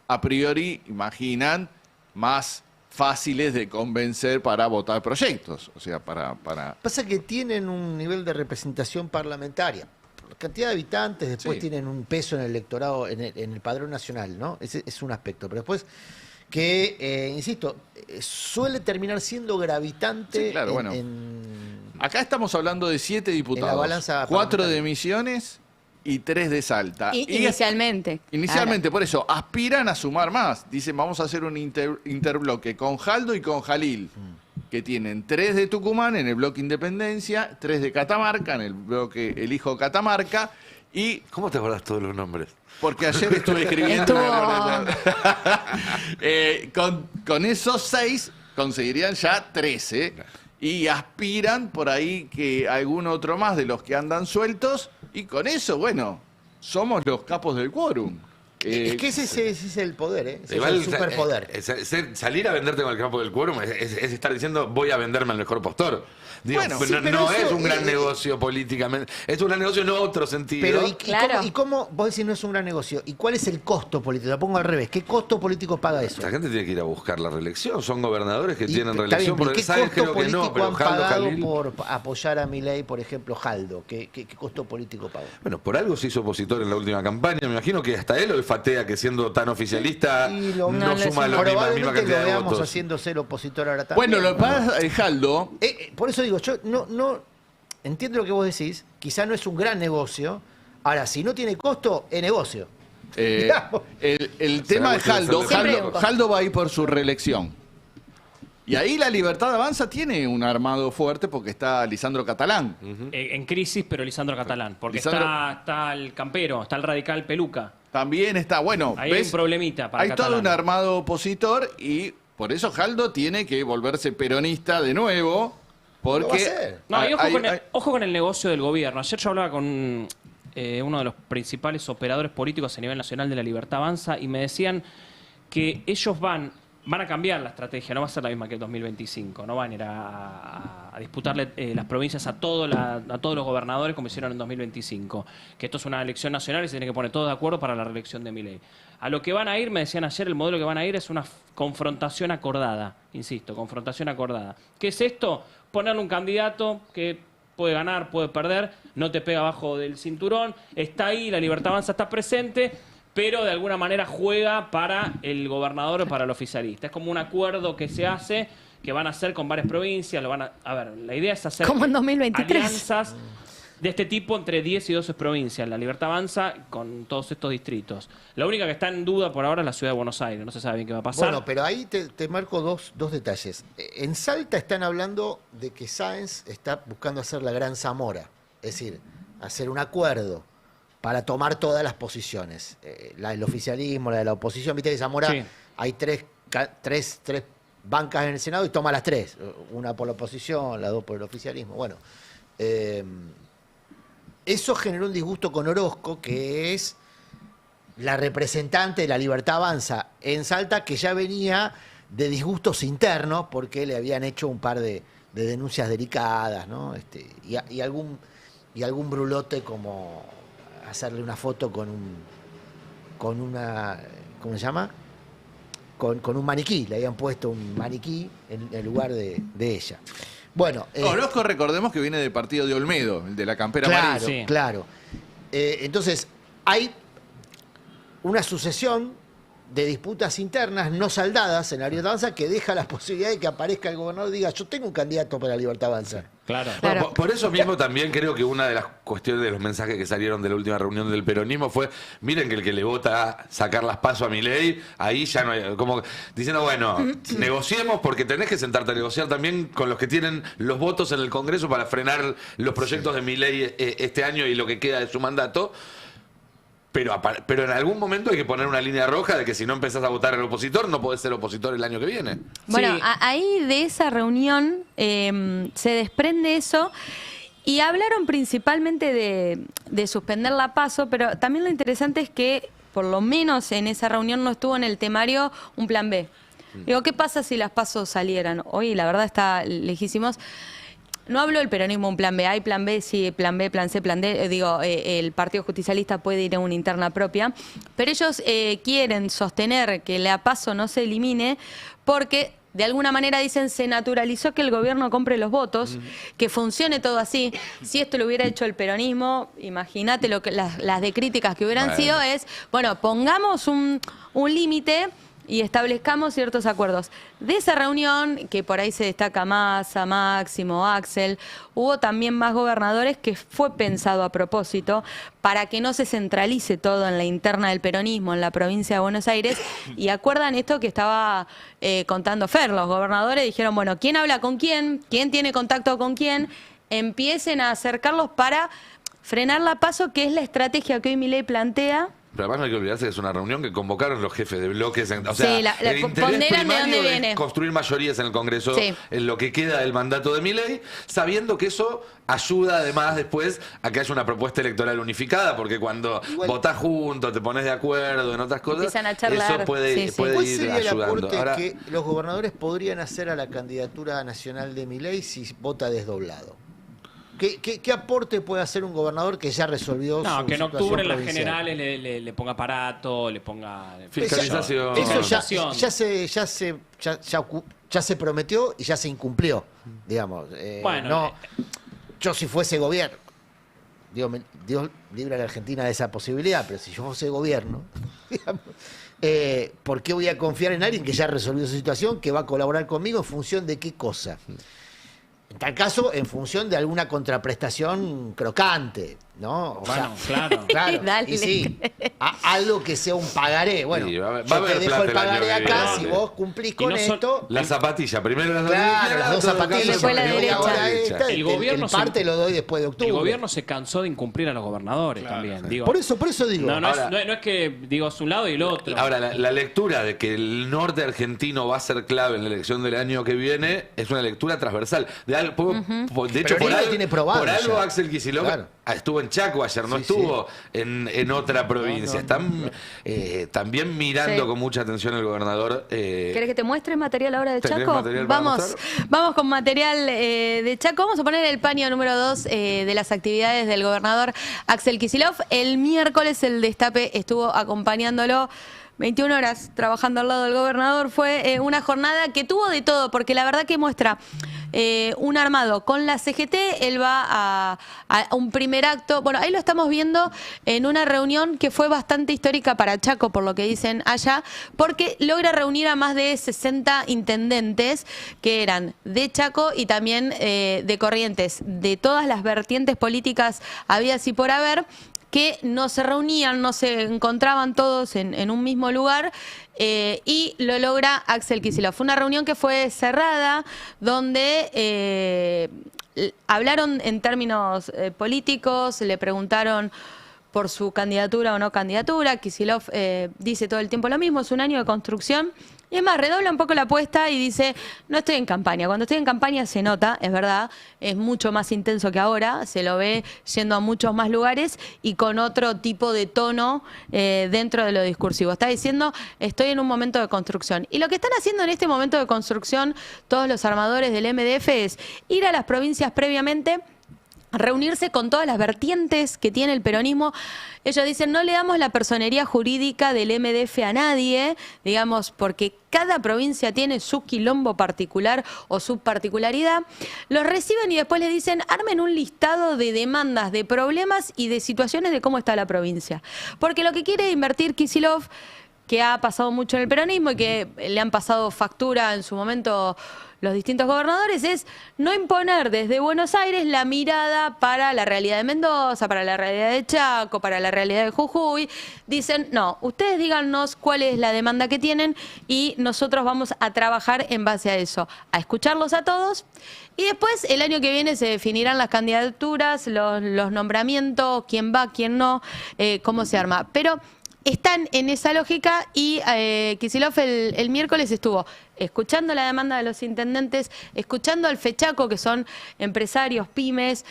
a priori imaginan más fáciles de convencer para votar proyectos, o sea, para... Pasa que tienen un nivel de representación parlamentaria. Por la cantidad de habitantes, después Sí. tienen un peso en el electorado, en el padrón nacional, ¿no? Ese es un aspecto. Pero después, que, insisto, suele terminar siendo gravitante Sí, claro, bueno. en Acá estamos hablando de 7 diputados, En la balanza 4 de parlamentaria. Misiones y 3 de Salta. Y Inicialmente. inicialmente, por eso, aspiran a sumar más. Dicen, vamos a hacer un interbloque con Jaldo y con Jalil, que tienen 3 de Tucumán en el bloque Independencia, 3 de Catamarca en el bloque El Hijo Catamarca, y ¿Cómo te acordás todos los nombres? porque ayer estuve escribiendo... con esos 6 conseguirían ya 13 y aspiran por ahí que algún otro más de los que andan sueltos y con eso, bueno, somos los capos del quórum. Es que ese es el poder, ¿eh? Ese Igual, es el superpoder. Salir a venderte con el campo del quórum es estar diciendo voy a venderme al mejor postor. Digo, Bueno, pero sí, pero no eso, es un gran negocio políticamente. Es un gran negocio en otro sentido. Pero Claro. ¿y cómo vos decís no es un gran negocio? ¿Y cuál es el costo político? Lo pongo al revés. ¿Qué costo político paga eso? La gente tiene que ir a buscar la reelección. Son gobernadores que Y tienen está reelección. bien, pero Porque ¿qué Sáenz costo creo que político no, pero han Jaldo, pagado Jalil. por apoyar a Milei, por ejemplo, Jaldo? ¿Qué costo político pagó? Bueno, por algo se hizo opositor en la última campaña. Me imagino que hasta él olfatea que siendo tan oficialista Y lo- no No, suma no, la misma Probablemente cantidad lo de veamos votos. haciendo ser opositor ahora también. Bueno, lo que pasa es Jaldo... Por eso digo, yo no entiendo lo que vos decís, quizá no es un gran negocio, Ahora, si no tiene costo, es negocio. El tema de Jaldo, Siempre hay un costo. Jaldo va a ir por su reelección. Y ahí la Libertad Avanza tiene un armado fuerte porque está Lisandro Catalán. En crisis, pero Lisandro Catalán. Porque Lisandro- está el campero, está el radical Peluca. También está, bueno, Ahí hay ¿ves? un problemita para Hay todo Catalán. un armado opositor y por eso Jaldo tiene que volverse peronista de nuevo. Porque Lo va a hacer. No, y hay- ojo con el negocio del gobierno. Ayer yo hablaba con uno de los principales operadores políticos a nivel nacional de la Libertad Avanza y me decían que ellos van a cambiar la estrategia, no va a ser la misma que el 2025, no van a ir a disputarle las provincias a todos los gobernadores como hicieron en 2025, que esto es una elección nacional y se tiene que poner todos de acuerdo para la reelección de Milei. A lo que van a ir, me decían ayer, el modelo que van a ir es una confrontación acordada, insisto, confrontación acordada. ¿Qué es esto? Ponerle un candidato que puede ganar, puede perder, no te pega abajo del cinturón, está ahí, la Libertad Avanza está presente, pero de alguna manera juega para el gobernador o para el oficialista. Es como un acuerdo que se hace, que van a hacer con varias provincias. A ver, la idea es hacer Como en 2023. alianzas de este tipo entre 10 y 12 provincias. La Libertad Avanza con todos estos distritos. La única que está en duda por ahora es la ciudad de Buenos Aires. No se sabe bien qué va a pasar. Bueno, pero ahí te marco dos detalles. En Salta están hablando de que Sáenz está buscando hacer la Gran Zamora, es decir, hacer un acuerdo para tomar todas las posiciones. La del oficialismo, la de la oposición. Viste que Zamora Sí. hay tres bancas en el Senado y toma las tres. Una por la oposición, las dos por el oficialismo. Bueno, eso generó un disgusto con Orozco, que es la representante de la Libertad Avanza en Salta, que ya venía de disgustos internos porque le habían hecho un par de denuncias delicadas, ¿no? Y algún brulote como hacerle una foto con una, ¿cómo se llama? Con un maniquí, le habían puesto un maniquí en lugar de ella. Bueno, Orozco, recordemos que viene del partido de Olmedo, el de la campera claro, amarilla. Sí. claro. Entonces, hay una sucesión de disputas internas no saldadas en la Libertad Avanza que deja la posibilidad de que aparezca el gobernador y diga, yo tengo un candidato para la Libertad Avanza. Claro. Bueno, Claro. por eso mismo también creo que una de las cuestiones de los mensajes que salieron de la última reunión del peronismo fue, miren que el que le vota a sacar las pasos a Milei, ahí ya no hay, como diciendo, bueno, negociemos porque tenés que sentarte a negociar también con los que tienen los votos en el Congreso para frenar los proyectos de Milei este año y lo que queda de su mandato. Pero en algún momento hay que poner una línea roja de que si no empezás a votar al opositor, no podés ser opositor el año que viene. Bueno, Sí. ahí de esa reunión se desprende eso y hablaron principalmente de suspender la PASO, pero también lo interesante es que por lo menos en esa reunión no estuvo en el temario un plan B. Digo, ¿qué pasa si las PASO salieran? Hoy la verdad está lejísimos. No hablo del peronismo un plan B, hay plan B, sí, plan B, plan C, plan D. El Partido Justicialista puede ir a una interna propia, pero ellos quieren sostener que la PASO no se elimine porque de alguna manera dicen se naturalizó que el gobierno compre los votos, que funcione todo así. Si esto lo hubiera hecho el peronismo, imagínate lo que las de críticas que hubieran Bueno. sido es, bueno, pongamos un límite y establezcamos ciertos acuerdos. De esa reunión, que por ahí se destaca Massa, Máximo, Axel, hubo también más gobernadores que fue pensado a propósito para que no se centralice todo en la interna del peronismo en la provincia de Buenos Aires. Y acuerdan esto que estaba contando Fer, los gobernadores dijeron, bueno, ¿quién habla con quién? ¿Quién tiene contacto con quién? Empiecen a acercarlos para frenar la PASO, que es la estrategia que hoy Milei plantea. Pero además no hay que olvidarse que es una reunión que convocaron los jefes de bloques. O sea, Sí, el interés ponderan de primario dónde es viene. construir mayorías en el Congreso Sí. en lo que queda del mandato de Milei, sabiendo que eso ayuda además después a que haya una propuesta electoral unificada, porque cuando Igual- votás juntos, te pones de acuerdo en otras cosas, Empiezan a charlar. eso puede, Sí, sí. puede ¿Cuál ir sería el ayudando. aporte Ahora, que los gobernadores podrían hacer a la candidatura nacional de Milei si vota desdoblado? ¿Qué aporte puede hacer un gobernador que ya resolvió No, su que en situación octubre en las provincial? generales le ponga aparato, le ponga Fiscalización. Eso ya, Fiscalización. ya se prometió y ya se incumplió, digamos. Bueno, no, yo si fuese gobierno, Dios libre a la Argentina de esa posibilidad, pero si yo fuese gobierno, digamos, ¿por qué voy a confiar en alguien que ya resolvió su situación, que va a colaborar conmigo en función de qué cosa? En tal caso, en función de alguna contraprestación crocante. ¿no? O Bueno, sea, claro. claro. Dale. Y sí, algo que sea un pagaré. Bueno, Sí, va a yo haber te dejo plata el el año pagaré que acá, viene. si vos cumplís Y con no sol- esto. La zapatilla, primero la Claro, las dos zapatillas. Después la yo te doy derecha. ahora esta, El gobierno el parte se- lo doy después de octubre. El gobierno se cansó de incumplir a los gobernadores también. Digo, Por eso digo. no, Ahora- no es que digo es un lado y el otro. Ahora, la lectura de que el norte argentino va a ser clave en la elección del año que viene es una lectura transversal. De hecho, Pero Lima tiene probado por algo ya. Axel Kicillof Claro. estuvo en Chaco ayer, no Sí, estuvo en otra provincia. Están también mirando Sí. con mucha atención el gobernador. ¿Querés que te muestre material ahora de ¿Tenés Chaco? material para Vamos, mostrar? vamos con material de Chaco. Vamos a poner el paño número 2 de las actividades del gobernador Axel Kicillof. El miércoles el Destape estuvo acompañándolo 21 horas trabajando al lado del gobernador. Fue una jornada que tuvo de todo, porque la verdad que muestra un armado con la CGT. Él va a un primer acto. Bueno, ahí lo estamos viendo en una reunión que fue bastante histórica para Chaco, por lo que dicen allá, porque logra reunir a más de 60 intendentes que eran de Chaco y también de Corrientes, de todas las vertientes políticas habidas y por haber, que no se reunían, no se encontraban todos en un mismo lugar, y lo logra Axel Kicillof. Fue una reunión que fue cerrada, donde hablaron en términos políticos, le preguntaron por su candidatura o no candidatura. Kicillof dice todo el tiempo lo mismo, es un año de construcción. Y es más, redobla un poco la apuesta y dice, no estoy en campaña. Cuando estoy en campaña se nota, es verdad, es mucho más intenso que ahora, se lo ve yendo a muchos más lugares y con otro tipo de tono dentro de lo discursivo. Está diciendo, estoy en un momento de construcción. Y lo que están haciendo en este momento de construcción todos los armadores del MDF es ir a las provincias previamente, reunirse con todas las vertientes que tiene el peronismo. Ellos dicen, no le damos la personería jurídica del MDF a nadie, digamos, porque cada provincia tiene su quilombo particular o su particularidad. Los reciben y después les dicen, armen un listado de demandas, de problemas y de situaciones de cómo está la provincia. Porque lo que quiere invertir Kicillof, que ha pasado mucho en el peronismo y que le han pasado factura en su momento los distintos gobernadores, es no imponer desde Buenos Aires la mirada para la realidad de Mendoza, para la realidad de Chaco, para la realidad de Jujuy. Dicen, no, ustedes díganos cuál es la demanda que tienen y nosotros vamos a trabajar en base a eso, a escucharlos a todos. Y después, el año que viene, se definirán las candidaturas, los nombramientos, quién va, quién no, cómo se arma. Pero están en esa lógica y Kicillof el miércoles estuvo escuchando la demanda de los intendentes, escuchando al FECHACO, que son empresarios, pymes,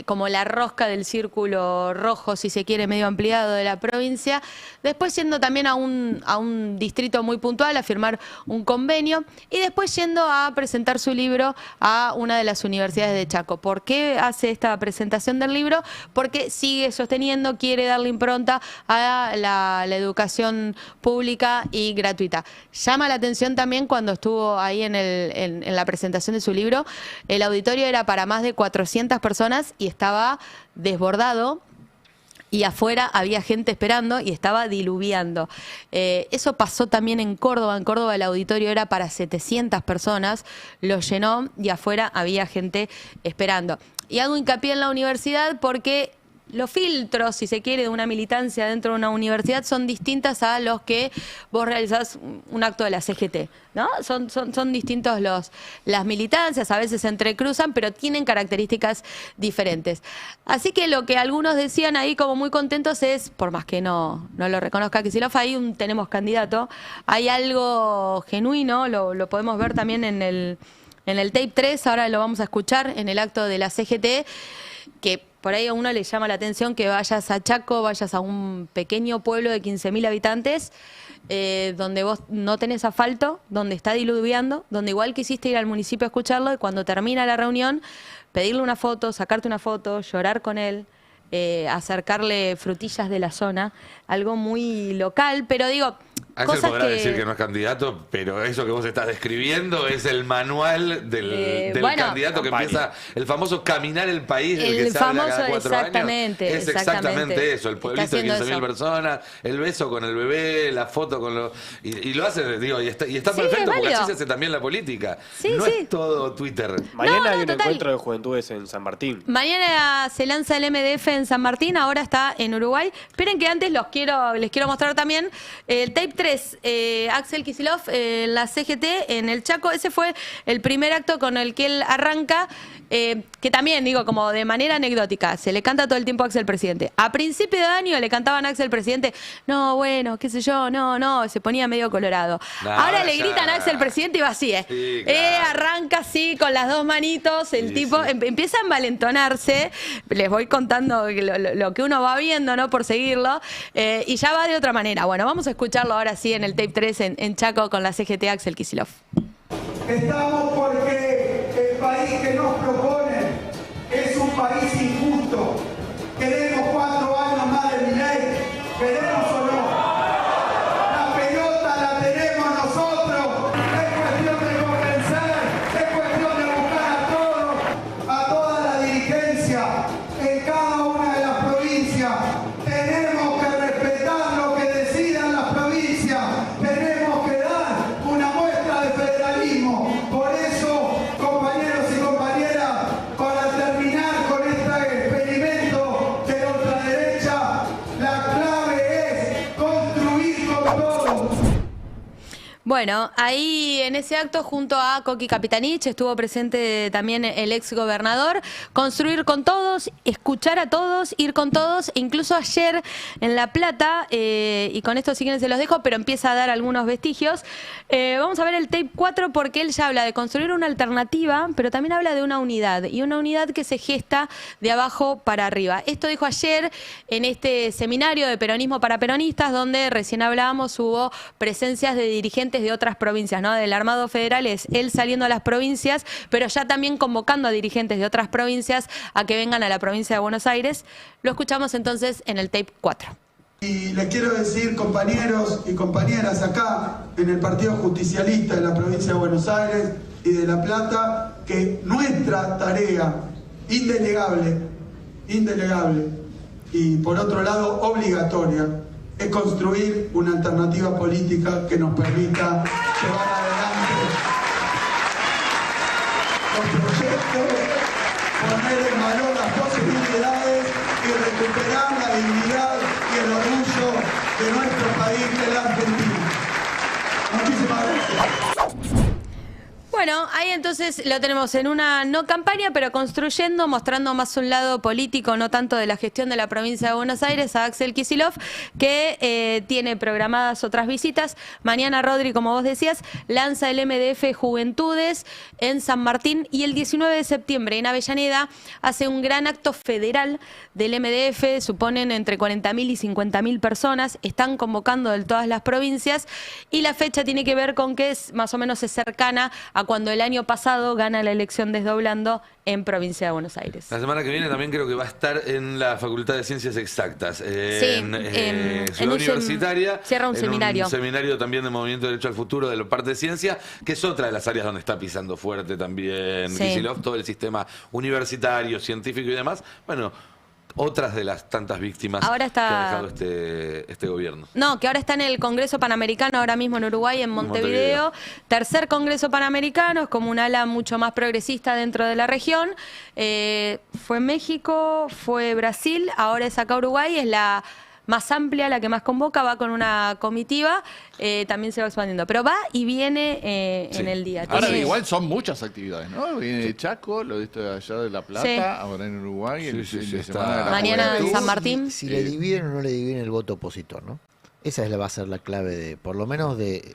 como la rosca del círculo rojo, si se quiere, medio ampliado de la provincia, después yendo también a un distrito muy puntual a firmar un convenio y después yendo a presentar su libro a una de las universidades de Chaco. ¿Por qué hace esta presentación del libro? Porque sigue sosteniendo, quiere darle impronta a la educación pública y gratuita. Llama la atención también cuando estuvo ahí en la presentación de su libro, el auditorio era para más de 400 personas y estaba desbordado. Y afuera había gente esperando y estaba diluviando. Eso pasó también en Córdoba. En Córdoba el auditorio era para 700 personas, lo llenó y afuera había gente esperando. Y hago hincapié en la universidad porque los filtros, si se quiere, de una militancia dentro de una universidad son distintas a los que vos realizás un acto de la CGT, ¿no? Son distintos las militancias, a veces se entrecruzan, pero tienen características diferentes. Así que lo que algunos decían ahí como muy contentos es, por más que no lo reconozca Kicillof, ahí tenemos candidato, hay algo genuino, lo podemos ver también en el tape 3, ahora lo vamos a escuchar en el acto de la CGT, que por ahí a uno le llama la atención que vayas a Chaco, vayas a un pequeño pueblo de 15.000 habitantes, donde vos no tenés asfalto, donde está diluviando, donde igual quisiste ir al municipio a escucharlo y cuando termina la reunión, pedirle una foto, sacarte una foto, llorar con él, acercarle frutillas de la zona, algo muy local, pero digo, Axel cosas podrá que... decir que no es candidato, pero eso que vos estás describiendo es el manual del bueno, candidato que empieza, el famoso caminar el país, del El que se habla famoso, cada 4 exactamente, años. Es exactamente eso, el Está pueblito de haciendo 15.000 eso. personas, el beso con el bebé, la foto con los... Y lo hace, digo, y está Sí, perfecto, es porque válido. así se hace también la política. Sí, no sí. es todo Twitter. Mañana hay un total. encuentro de juventudes en San Martín. Mañana se lanza el MDF en San Martín, ahora está en Uruguay. Esperen que antes les quiero mostrar también el tape 3, Axel Kicillof, la CGT en el Chaco. Ese fue el primer acto con el que él arranca, que también, digo, como de manera anecdótica, se le canta todo el tiempo a Axel Presidente. A principio de año le cantaban a Axel Presidente, no, bueno, qué sé yo, no, se ponía medio colorado. No, ahora le ya. gritan a Axel Presidente y va así, Sí, claro. arranca así con las dos manitos, el Sí, tipo sí. empieza a envalentonarse, les voy contando lo que uno va viendo, ¿no? Por seguirlo, y ya va de otra manera. Bueno, vamos a escucharlo ahora sí en el tape 3 en Chaco con la CGT Axel Kicillof. Estamos porque el país que nos proponen es un país injusto. Queremos 4 años más de Milei, queremos o no. La pelota la tenemos nosotros. Es cuestión de convencer, es cuestión de buscar a toda la dirigencia en cada una de las provincias. Tenemos que respetar lo que decidan las provincias. Tenemos que dar una muestra de federalismo. Por eso, compañeros y compañeras, para terminar con este experimento de la ultraderecha, la clave es construir con todos. Bueno, ahí en ese acto junto a Coqui Capitanich estuvo presente también el ex gobernador. Construir con todos, escuchar a todos, ir con todos. Incluso ayer en La Plata, y con esto sí que se los dejo, pero empieza a dar algunos vestigios. Vamos a ver el tape 4 porque él ya habla de construir una alternativa, pero también habla de una unidad, y una unidad que se gesta de abajo para arriba. Esto dijo ayer en este seminario de peronismo para peronistas, donde recién hablábamos, hubo presencias de dirigentes de otras provincias, ¿no? Del Armado Federal es él saliendo a las provincias, pero ya también convocando a dirigentes de otras provincias a que vengan a la provincia de Buenos Aires. Lo escuchamos entonces en el tape 4. Y les quiero decir, compañeros y compañeras acá en el Partido Justicialista de la provincia de Buenos Aires y de La Plata, que nuestra tarea indelegable y por otro lado obligatoria es construir una alternativa política que nos permita llevar adelante los proyectos, poner en valor las posibilidades y recuperar la dignidad y el orgullo de nuestro país, de la Argentina. Muchísimas gracias. Bueno, ahí entonces lo tenemos en una no campaña, pero construyendo, mostrando más un lado político, no tanto de la gestión de la provincia de Buenos Aires, a Axel Kicillof, que tiene programadas otras visitas. Mañana, Rodri, como vos decías, lanza el MDF Juventudes en San Martín, y el 19 de septiembre en Avellaneda hace un gran acto federal del MDF, suponen entre 40.000 y 50.000 personas, están convocando de todas las provincias, y la fecha tiene que ver con que es más o menos es cercana a cuando el año pasado gana la elección Desdoblando en provincia de Buenos Aires. La semana que viene también creo que va a estar en la Facultad de Ciencias Exactas, en Ciudad un Universitaria. cierra un seminario. Un seminario también de Movimiento de Derecho al Futuro de la parte de ciencia, que es otra de las áreas donde está pisando fuerte también Sí. Kicillof, todo el sistema universitario, científico y demás. Bueno, otras de las tantas víctimas Ahora está- que ha dejado este gobierno. No, que ahora está en el Congreso Panamericano, ahora mismo en Uruguay, en Montevideo. Tercer Congreso Panamericano, es como un ala mucho más progresista dentro de la región. Fue México, fue Brasil, ahora es acá Uruguay, es la más amplia, la que más convoca, va con una comitiva, también se va expandiendo. Pero va y viene Sí. en el día. Ahora Tiene- igual son muchas actividades, ¿no? Viene de Chaco, lo de esto de allá de La Plata, Sí. ahora en Uruguay, el Sí, fin sí, de está- semana de la Mañana en Juventud. San Martín. Si le dividen o no le dividen el voto opositor, ¿no? Esa va a ser la clave de, por lo menos de...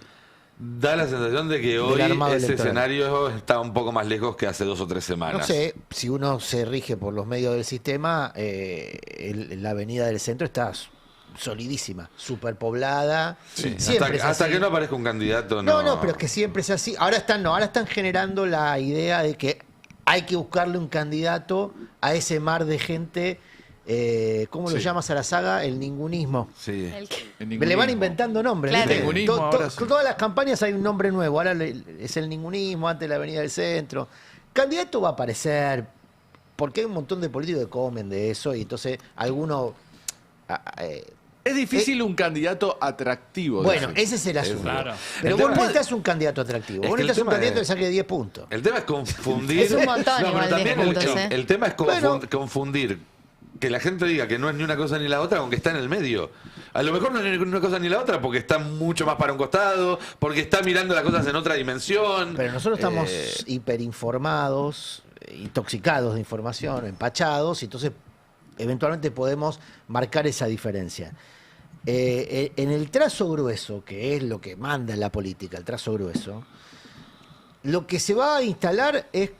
Da la sensación de que hoy armado ese electoral. escenario está un poco más lejos que hace 2 o 3 semanas. No sé, si uno se rige por los medios del sistema, la avenida del centro está solidísima, superpoblada. Sí. Siempre es Hasta así. que no aparezca un candidato, no. No, pero es que siempre es así. Ahora están generando la idea de que hay que buscarle un candidato a ese mar de gente ¿cómo lo llamas a la saga? El ningunismo. Sí. Le van inventando nombres. Claro. ¿viste? Ningunismo, ahora sí. Todas las campañas hay un nombre nuevo. Ahora es el ningunismo, antes la Avenida del Centro. Candidato va a aparecer, porque hay un montón de políticos que comen de eso y entonces algunos... Es difícil un candidato atractivo. Bueno, decir. ese es el asunto. Claro. Pero El vos tema no es- necesitas un candidato atractivo. es Vos que el necesitas un tema candidato es- que saque 10 puntos. El tema es confundir. Es un montón pero igual, 10 también puntos, ¿eh? el tema es Bueno. confundir que la gente diga que no es ni una cosa ni la otra, aunque está en el medio. A lo mejor no es ni una cosa ni la otra porque está mucho más para un costado, porque está mirando las cosas en otra dimensión. Pero nosotros estamos hiperinformados, intoxicados de información, empachados, y entonces eventualmente podemos marcar esa diferencia. En el trazo grueso, que es lo que manda en la política, el trazo grueso, lo que se va a instalar es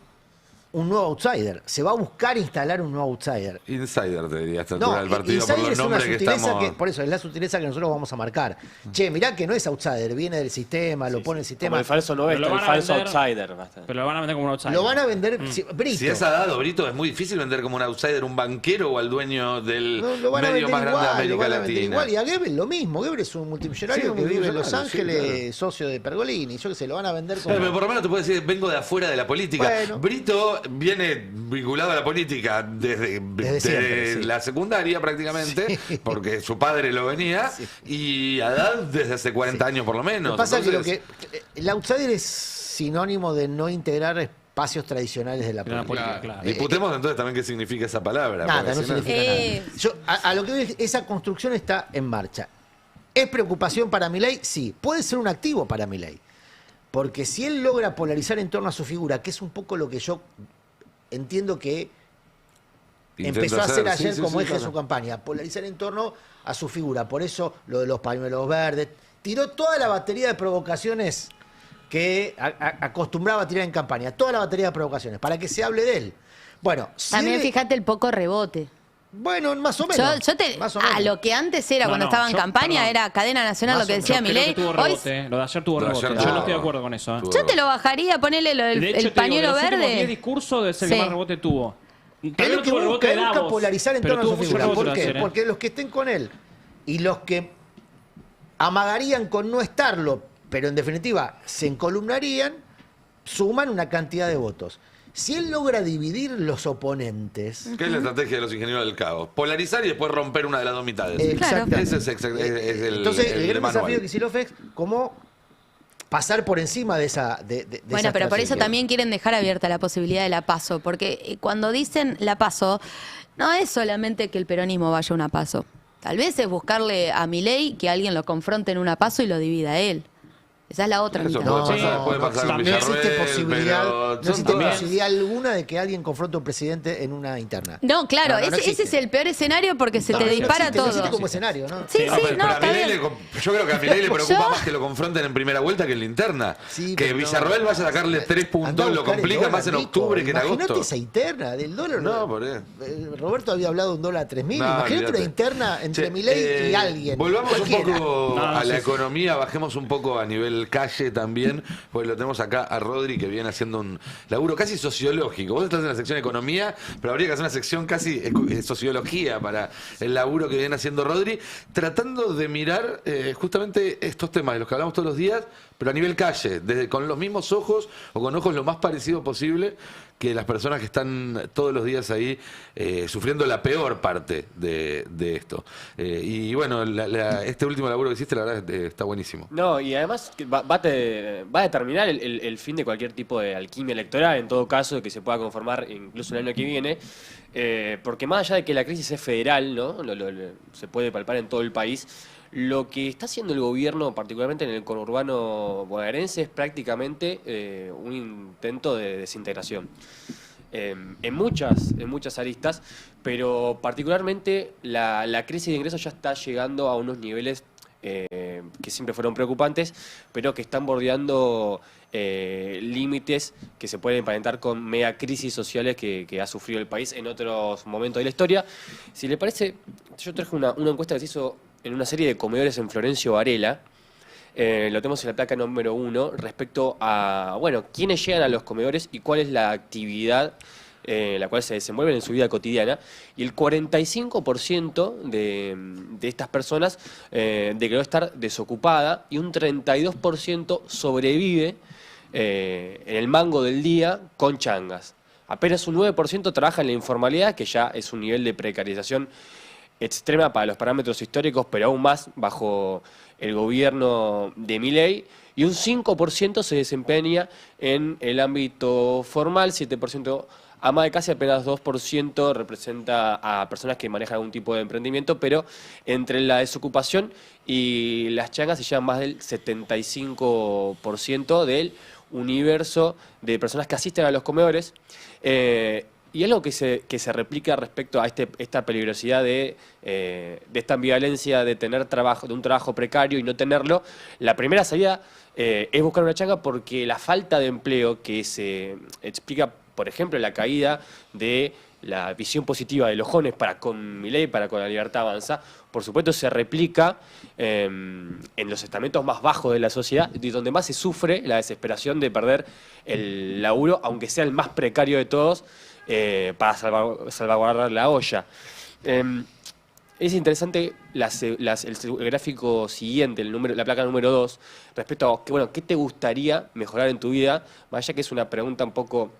un nuevo outsider. Se va a buscar instalar un nuevo outsider. Insider, te diría, a esta No, altura del partido, por insider los es una nombres que sutileza estamos... que, por eso, es la sutileza que nosotros vamos a marcar. Che, mirá que no es outsider, viene del sistema, lo pone el Como sistema. el falso Pero novesto, lo el van a falso vender- outsider. bastante. Pero lo van a vender como un outsider. Lo van a vender Brito. Si es a dado, Brito, es muy difícil vender como un outsider, un banquero o al dueño del No, lo van a medio vender más grande de igual, lo América van a vender Latina. igual. Y a Goebbels lo mismo. Goebbels es un multimillonario Sí, un que vive en Los multimillonario, sí, Ángeles, socio de Pergolini. Yo qué sé, lo van a vender como... Pero por lo menos te puedo decir, vengo de afuera de la política. Bueno. Brito viene vinculado a la política desde siempre, sí. la secundaria prácticamente, porque su padre lo venía, y Haddad desde hace 40 años por lo menos. Lo que pasa Entonces, es que el outsider es sinónimo de no integrar espacios tradicionales de la De la política. política, claro. Disputemos entonces también qué significa esa palabra. Nada, porque no si significa nada. Yo, a lo que veo es que esa construcción está en marcha. ¿Es preocupación para Milei? Sí. Puede ser un activo para Milei. Porque si él logra polarizar en torno a su figura, que es un poco lo que yo entiendo que intenta empezó a hacer ayer sí, como sí, eje de claro. su campaña, polarizar en torno a su figura. Por eso lo de los pañuelos verdes. Tiró toda la batería de provocaciones que acostumbraba a tirar en campaña. Toda la batería de provocaciones, para que se hable de él. Bueno, si También él- fíjate el poco rebote. bueno, más o menos. Más o menos. A lo que antes era No, cuando no, estaba en yo- campaña, perdón. era cadena nacional Más lo que o decía Yo creo Milei. que tuvo Hoy rebote, lo de ayer tuvo Lo de rebote. ayer Yo tuvo- no estoy de acuerdo con eso. tuvo- yo te lo bajaría, ponele De hecho, el te digo, pañuelo de los últimos 10 verde. discursos es el Sí. que más rebote tuvo. Tal vez Él no lo que tuvo el rebote busca, de él busca Davos, polarizar en pero torno a su tuvo mucho figura. rebote ¿Por qué? ayer, ¿eh? Porque los que estén con él y los que amagarían con no estarlo, pero en definitiva se encolumnarían, suman una cantidad de votos. Si él logra dividir los oponentes, ¿Qué es la estrategia de los ingenieros del caos? Polarizar y después romper una de las dos mitades. exactamente. Ese es el Entonces el gran manual. desafío de Kicillof es cómo pasar por encima de esa de Bueno, esa pero por eso estrategia. también quieren dejar abierta la posibilidad de la PASO, porque cuando dicen la PASO, no es solamente que el peronismo vaya a una PASO. Tal vez es buscarle a Milei que alguien lo confronte en una PASO y lo divida a él. Esa es la otra Eso mitad. puede pasar con no Villarroel, existe posibilidad, pero no son existe todas- posibilidad alguna de que alguien confronte a un presidente en una interna. No, claro, No, no ese existe. es el peor escenario porque se No, te no dispara existe, no todo. existe como escenario, ¿no? Sí, Ah, sí, pero no, a está Milei bien. yo creo que a Milei le preocupa Yo- más que lo confronten en primera vuelta que en linterna. Sí, que pero no. Villarroel vaya a sacarle 3 Andá puntos, a lo buscar el complica dólar, más en Nico. octubre que en Imagínate agosto. esa interna del dólar. No, por eso. Roberto había hablado de un dólar a 3.000. No, Imagínate olvídate. una interna entre Che, Milei y alguien. Volvamos cualquiera. un poco No, a la sí. economía, bajemos un poco a nivel calle también, porque lo tenemos acá a Rodri, que viene haciendo un laburo casi sociológico. Vos estás en la sección economía, pero habría que hacer una sección casi sociología para el laburo que viene haciendo Rodri, tratando de mirar justamente estos temas de los que hablamos todos los días, pero a nivel calle, con los mismos ojos o con ojos lo más parecido posible que las personas que están todos los días ahí sufriendo la peor parte de esto. Y bueno, este último laburo que hiciste, la verdad, está buenísimo. No, y además que va a determinar el fin de cualquier tipo de alquimia electoral, en todo caso, de que se pueda conformar incluso el año que viene, porque más allá de que la crisis es federal, ¿no? Se puede palpar en todo el país, lo que está haciendo el gobierno, particularmente en el conurbano bonaerense, es prácticamente un intento de desintegración. En muchas aristas, pero particularmente la crisis de ingresos ya está llegando a unos niveles que siempre fueron preocupantes, pero que están bordeando límites que se pueden emparentar con mega crisis sociales que ha sufrido el país en otros momentos de la historia. Si le parece, yo traje una encuesta que se hizo en una serie de comedores en Florencio Varela. Lo tenemos en la placa número 1 respecto a, bueno, quiénes llegan a los comedores y cuál es la actividad la cual se desenvuelven en su vida cotidiana, y el 45% de estas personas declaró estar desocupada y un 32% sobrevive en el mango del día con changas. Apenas un 9% trabaja en la informalidad, que ya es un nivel de precarización extrema para los parámetros históricos, pero aún más bajo el gobierno de Milei, y un 5% se desempeña en el ámbito formal, 7% ama de casa y apenas 2% representa a personas que manejan algún tipo de emprendimiento, pero entre la desocupación y las changas se llevan más del 75% del universo de personas que asisten a los comedores. Y algo que se replica respecto a esta peligrosidad de esta ambivalencia de tener trabajo, de un trabajo precario y no tenerlo, la primera salida es buscar una changa, porque la falta de empleo que se explica, por ejemplo, la caída de la visión positiva de los jóvenes para con Milei, para con La Libertad Avanza, por supuesto se replica en los estamentos más bajos de la sociedad, y donde más se sufre la desesperación de perder el laburo, aunque sea el más precario de todos, para salvaguardar la olla. Es interesante el gráfico siguiente, la placa número 2, respecto a qué te gustaría mejorar en tu vida, vaya que es una pregunta un poco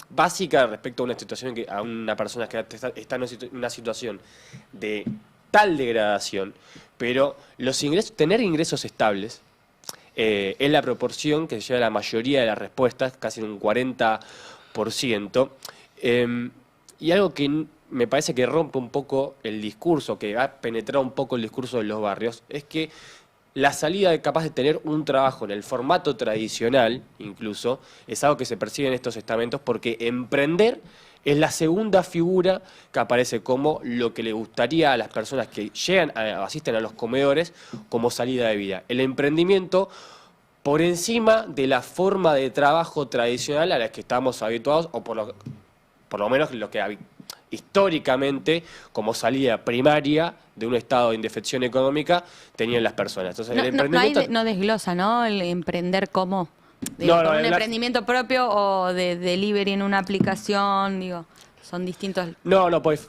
básica respecto a una situación, a una persona que está en una situación de tal degradación, pero tener ingresos estables es la proporción que se lleva a la mayoría de las respuestas, casi en un 40%, y algo que me parece que rompe un poco el discurso, que ha penetrado un poco el discurso de los barrios, es que la salida capaz de tener un trabajo en el formato tradicional, incluso, es algo que se percibe en estos estamentos, porque emprender es la segunda figura que aparece como lo que le gustaría a las personas que asisten a los comedores como salida de vida. El emprendimiento por encima de la forma de trabajo tradicional a la que estamos habituados, o por lo menos lo que históricamente, como salida primaria de un estado de indefensión económica, tenían las personas. Entonces, el emprendimiento no desglosa, ¿no? El emprender como un emprendimiento propio o de delivery en una aplicación, digo, son distintos. Pues,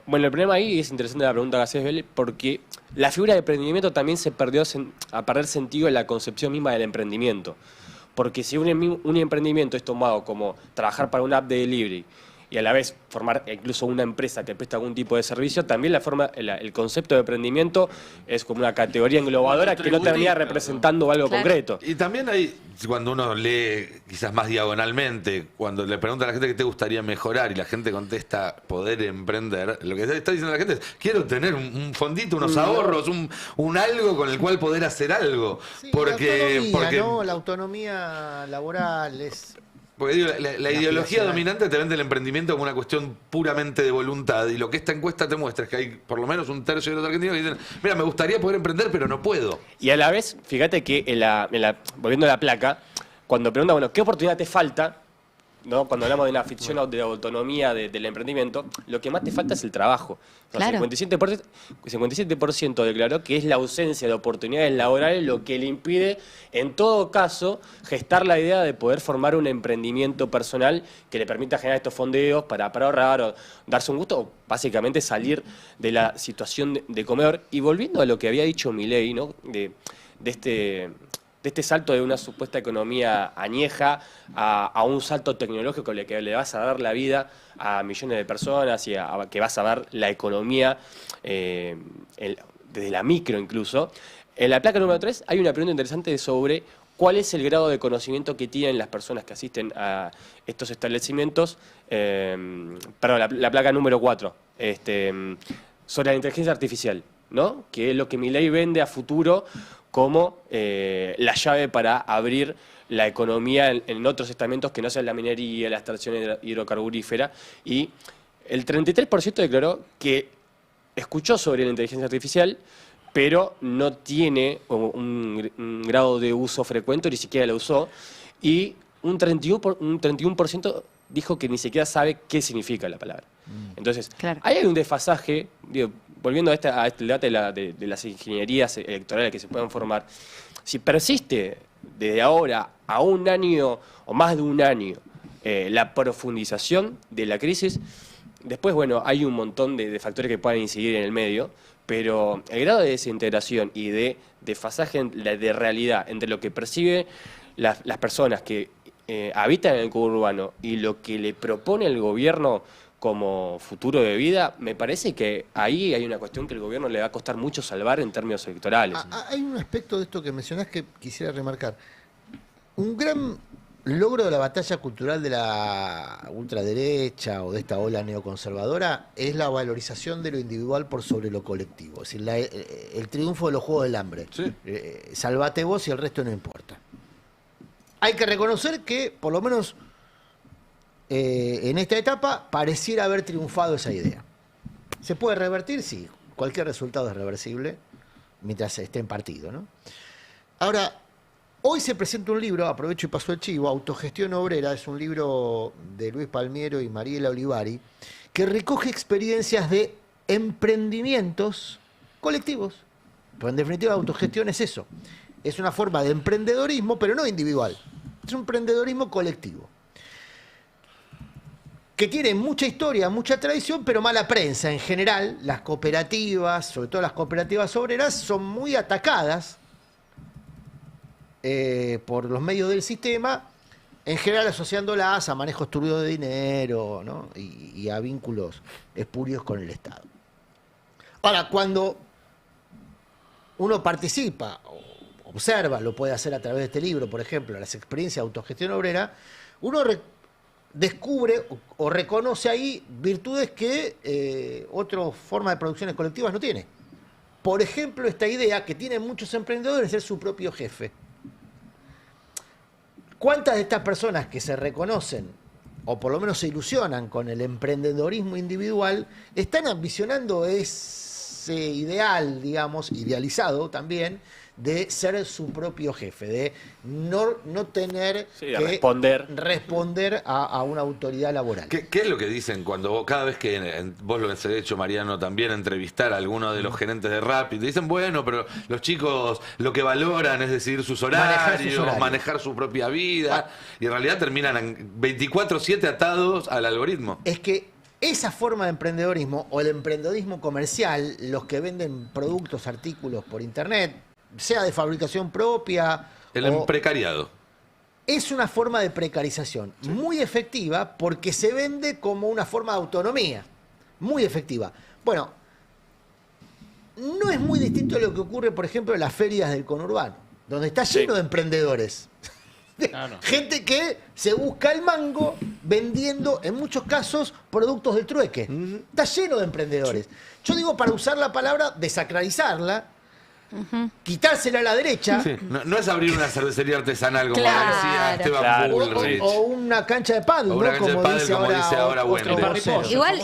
bueno, el problema ahí es interesante la pregunta que haces, Bel, porque la figura de emprendimiento también se perdió a perder sentido en la concepción misma del emprendimiento. Porque si un emprendimiento es tomado como trabajar para una app de delivery y a la vez formar incluso una empresa que presta algún tipo de servicio, también el concepto de emprendimiento es como una categoría englobadora que no termina representando algo concreto. Y también hay, cuando uno lee quizás más diagonalmente, cuando le pregunta a la gente qué te gustaría mejorar y la gente contesta poder emprender, lo que está diciendo la gente es, quiero tener un fondito, unos ahorros, un algo con el cual poder hacer algo. Sí, porque ¿no? La autonomía laboral es... Porque digo, la ideología dominante te vende el emprendimiento como una cuestión puramente de voluntad, y lo que esta encuesta te muestra es que hay por lo menos un tercio de los argentinos que dicen, mira, me gustaría poder emprender, pero no puedo. Y a la vez, fíjate que volviendo a la placa, cuando pregunta, ¿qué oportunidad te falta? ¿No? Cuando hablamos de la ficción o de la autonomía del emprendimiento, lo que más te falta es el trabajo. O sea, Claro. 57% declaró que es la ausencia de oportunidades laborales lo que le impide, en todo caso, gestar la idea de poder formar un emprendimiento personal que le permita generar estos fondeos para ahorrar o darse un gusto, o básicamente salir de la situación de comedor. Y volviendo a lo que había dicho Milei, ¿no? de este salto de una supuesta economía añeja a un salto tecnológico que le vas a dar la vida a millones de personas y que vas a dar la economía desde la micro incluso. En la placa número 3 hay una pregunta interesante sobre cuál es el grado de conocimiento que tienen las personas que asisten a estos establecimientos. Perdón, la placa número 4, sobre la inteligencia artificial, ¿no? Que es lo que Milei vende a futuro como la llave para abrir la economía en otros estamentos que no sean la minería, la extracción hidrocarburífera. Y el 33% declaró que escuchó sobre la inteligencia artificial, pero no tiene un grado de uso frecuente, ni siquiera la usó. Y un 31% dijo que ni siquiera sabe qué significa la palabra. Entonces, Claro. ahí hay un desfasaje, volviendo a este debate de las ingenierías electorales que se puedan formar. Si persiste desde ahora a un año o más de un año la profundización de la crisis. Después, bueno, hay un montón de factores que pueden incidir en el medio, pero el grado de desintegración y de desfasaje de realidad entre lo que percibe las personas que habitan en el conurbano y lo que le propone el gobierno como futuro de vida, me parece que ahí hay una cuestión que el gobierno le va a costar mucho salvar en términos electorales. Hay un aspecto de esto que mencionás que quisiera remarcar. Un gran logro de la batalla cultural de la ultraderecha o de esta ola neoconservadora es la valorización de lo individual por sobre lo colectivo. Es decir, el triunfo de los Juegos del Hambre. Sí. Salvate vos y el resto no importa. Hay que reconocer que, por lo menos en esta etapa, pareciera haber triunfado esa idea. ¿Se puede revertir? Sí. Cualquier resultado es reversible mientras esté en partido, ¿no? Ahora, hoy se presenta un libro, aprovecho y paso el chivo, Autogestión Obrera, es un libro de Luis Palmiero y Mariela Olivari, que recoge experiencias de emprendimientos colectivos. Pero en definitiva, autogestión es eso. Es una forma de emprendedorismo, pero no individual. Es un emprendedorismo colectivo. Que tiene mucha historia, mucha tradición, pero mala prensa. En general, las cooperativas, sobre todo las cooperativas obreras, son muy atacadas por los medios del sistema, en general asociándolas a manejos turbios de dinero, ¿no? y a vínculos espurios con el Estado. Ahora, cuando uno participa, o observa, lo puede hacer a través de este libro, por ejemplo, las experiencias de autogestión obrera, uno descubre o reconoce ahí virtudes que otra forma de producciones colectivas no tiene. Por ejemplo, esta idea que tienen muchos emprendedores de ser su propio jefe. ¿Cuántas de estas personas que se reconocen, o por lo menos se ilusionan con el emprendedorismo individual, están ambicionando ese ideal, digamos, idealizado también, de ser su propio jefe, de no tener que responder a una autoridad laboral? ¿Qué es lo que dicen cuando cada vez que vos lo has hecho, Mariano, también entrevistar a alguno de los gerentes de Rappi? Te dicen, bueno, pero los chicos lo que valoran es decidir sus horarios, manejar su propia vida, y en realidad terminan 24/7 atados al algoritmo. Es que esa forma de emprendedorismo, o el emprendedorismo comercial, los que venden productos, artículos por internet, sea de fabricación propia. El precariado. Es una forma de precarización muy efectiva porque se vende como una forma de autonomía. Muy efectiva. Bueno, no es muy distinto a lo que ocurre, por ejemplo, en las ferias del conurbano, donde está lleno de emprendedores. Claro. Gente que se busca el mango vendiendo, en muchos casos, productos del trueque. Está lleno de emprendedores. Yo digo, para usar la palabra, desacralizarla, quitársela a la derecha. Sí. No es abrir una cervecería artesanal como decía Esteban Bullrich. O una cancha de pádel, ¿no? Como dice ahora bueno. Igual,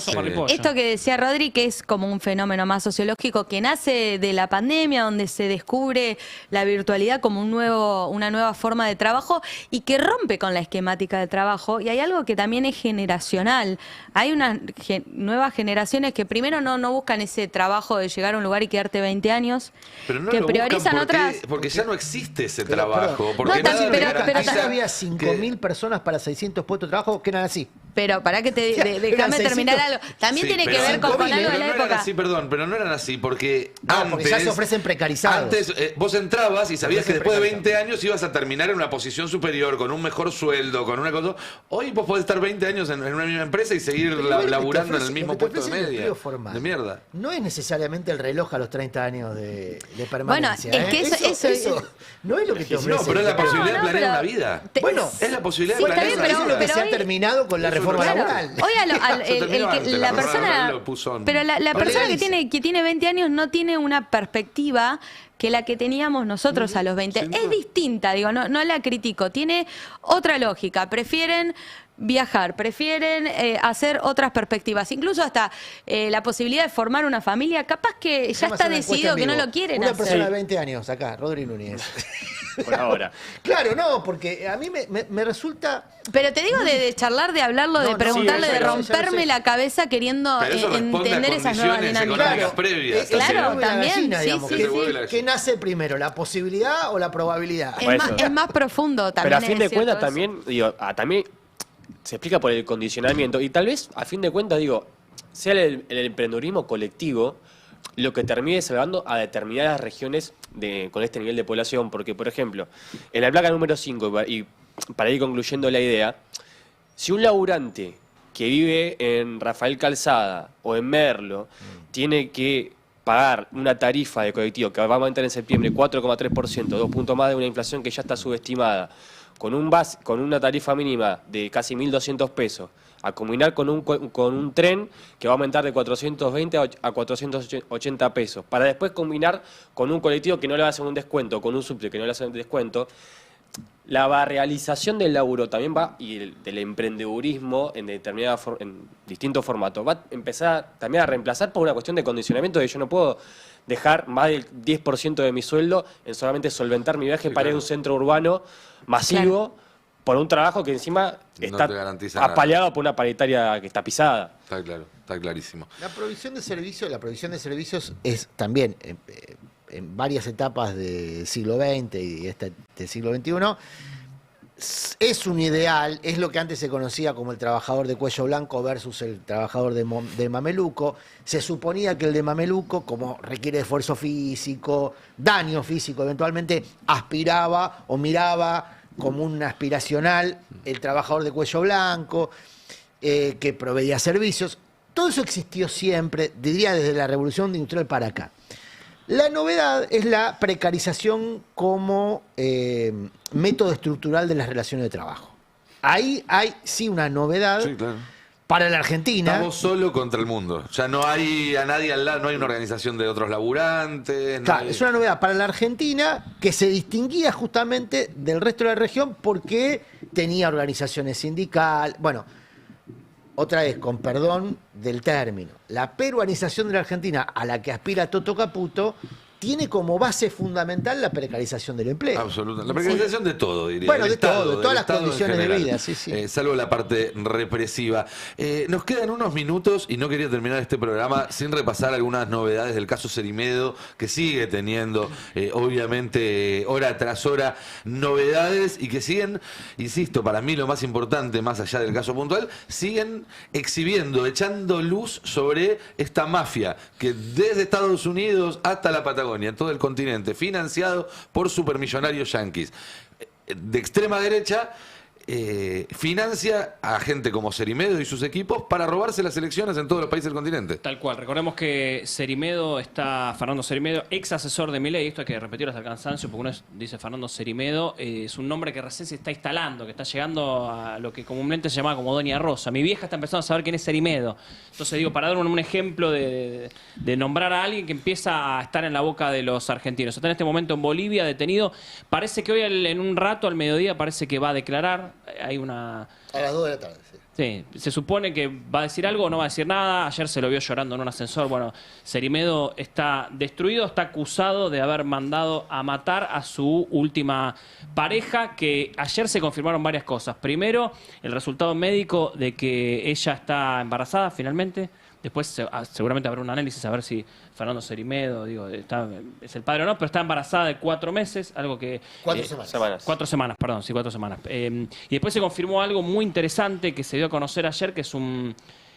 esto que decía Rodri, que es como un fenómeno más sociológico que nace de la pandemia, donde se descubre la virtualidad como una nueva forma de trabajo y que rompe con la esquemática de trabajo. Y hay algo que también es generacional. Hay unas nuevas generaciones que primero no buscan ese trabajo de llegar a un lugar y quedarte 20 años. Pero no que lo priorizan otras. Porque ya no existe ese trabajo. Porque pero había 5.000 personas para 600 puestos de trabajo que eran así. Pero para que déjame terminar algo. También tiene que ver con algo de la época. Sí, perdón, pero no eran así porque porque ya se ofrecen precarizados. Antes vos entrabas y sabías que después de 20 años ibas a terminar en una posición superior, con un mejor sueldo, con una cosa. Hoy vos podés estar 20 años en una misma empresa y seguir laburando en el mismo puesto de media. De mierda. No es necesariamente el reloj a los 30 años de permanencia. Bueno, es que eso no es lo que te ofrece. No, pero es la posibilidad de planear una vida. Bueno, es la posibilidad de planear una vida. Eso es lo que se ha terminado con la reforma laboral. Hoy la persona que tiene 20 años no tiene una perspectiva que la que teníamos nosotros a los 20. Es distinta, digo, no la critico, tiene otra lógica, prefieren viajar, prefieren hacer otras perspectivas, incluso hasta la posibilidad de formar una familia, capaz que ya está decidido que no lo quieren hacer. Una persona de 20 años acá, Rodri Núñez. Por ahora. Claro, no, porque a mí me resulta... Pero te digo de charlar, de hablarlo, de preguntarle, de romperme la cabeza queriendo entender esas nuevas dinámicas. Claro, también. ¿Qué nace primero, la posibilidad o la probabilidad? Es más profundo también. Pero a fin de cuentas también, digo, también se explica por el condicionamiento y tal vez, a fin de cuentas, digo, sea el emprendedurismo colectivo lo que termine salvando a determinadas regiones con este nivel de población. Porque, por ejemplo, en la placa número 5, y para ir concluyendo la idea, si un laburante que vive en Rafael Calzada o en Merlo tiene que pagar una tarifa de colectivo que va a aumentar en septiembre 4,3%, 2 puntos más de una inflación que ya está subestimada, con una tarifa mínima de casi 1.200 pesos, a combinar con un tren que va a aumentar de 420 a 480 pesos, para después combinar con un colectivo que no le va a hacer un descuento, con un subte que no le hace un descuento, la barrialización del laburo también va, y del emprendedurismo en distintos formatos, va a empezar también a reemplazar por una cuestión de condicionamiento de yo no puedo dejar más del 10% de mi sueldo en solamente solventar mi viaje para ir a un centro urbano masivo por un trabajo que encima está apaleado por una paritaria que está pisada. Está claro, está clarísimo. La provisión de servicios es también en varias etapas del siglo XX y del siglo XXI, es un ideal, es lo que antes se conocía como el trabajador de cuello blanco versus el trabajador de mameluco. Se suponía que el de mameluco, como requiere esfuerzo físico, daño físico, eventualmente aspiraba o miraba como un aspiracional el trabajador de cuello blanco, que proveía servicios. Todo eso existió siempre, diría desde la Revolución Industrial para acá. La novedad es la precarización como método estructural de las relaciones de trabajo. Ahí hay sí una novedad para la Argentina. Estamos solo contra el mundo. Ya no hay a nadie al lado, no hay una organización de otros laburantes. Claro, es una novedad para la Argentina que se distinguía justamente del resto de la región porque tenía organizaciones sindicales. Bueno, otra vez, con perdón del término, la peruanización de la Argentina a la que aspira Toto Caputo tiene como base fundamental la precarización del empleo. Absolutamente. La precarización de todo, diría. Bueno, del de Estado, todo, de todas las Estado condiciones de vida, sí. Salvo la parte represiva. Nos quedan unos minutos y no quería terminar este programa sin repasar algunas novedades del caso Cerimedo, que sigue teniendo, obviamente, hora tras hora, novedades y que siguen, insisto, para mí lo más importante, más allá del caso puntual, siguen exhibiendo, echando luz sobre esta mafia que desde Estados Unidos hasta la Patagonia, en todo el continente, financiado por supermillonarios yanquis de extrema derecha, financia a gente como Cerimedo y sus equipos para robarse las elecciones en todos los países del continente. Tal cual. Recordemos que Fernando Cerimedo, ex asesor de Milei, esto hay que repetirlo hasta el cansancio, porque uno dice Fernando Cerimedo, es un nombre que recién se está instalando, que está llegando a lo que comúnmente se llama como Doña Rosa. Mi vieja está empezando a saber quién es Cerimedo. Entonces digo, para dar un ejemplo de nombrar a alguien que empieza a estar en la boca de los argentinos. Está en este momento en Bolivia, detenido. Parece que hoy en un rato, al mediodía, parece que va a declarar. Hay una... A las 2 de la tarde, sí. Sí, se supone que va a decir algo o no va a decir nada. Ayer se lo vio llorando en un ascensor. Bueno, Cerimedo está destruido, está acusado de haber mandado a matar a su última pareja, que ayer se confirmaron varias cosas. Primero, el resultado médico de que ella está embarazada finalmente. Después seguramente habrá un análisis a ver si Fernando Cerimedo, es el padre o no, pero está embarazada de 4 meses, algo que... 4 semanas. 4 semanas, perdón, sí, 4 semanas. Y después se confirmó algo muy interesante que se dio a conocer ayer, que es un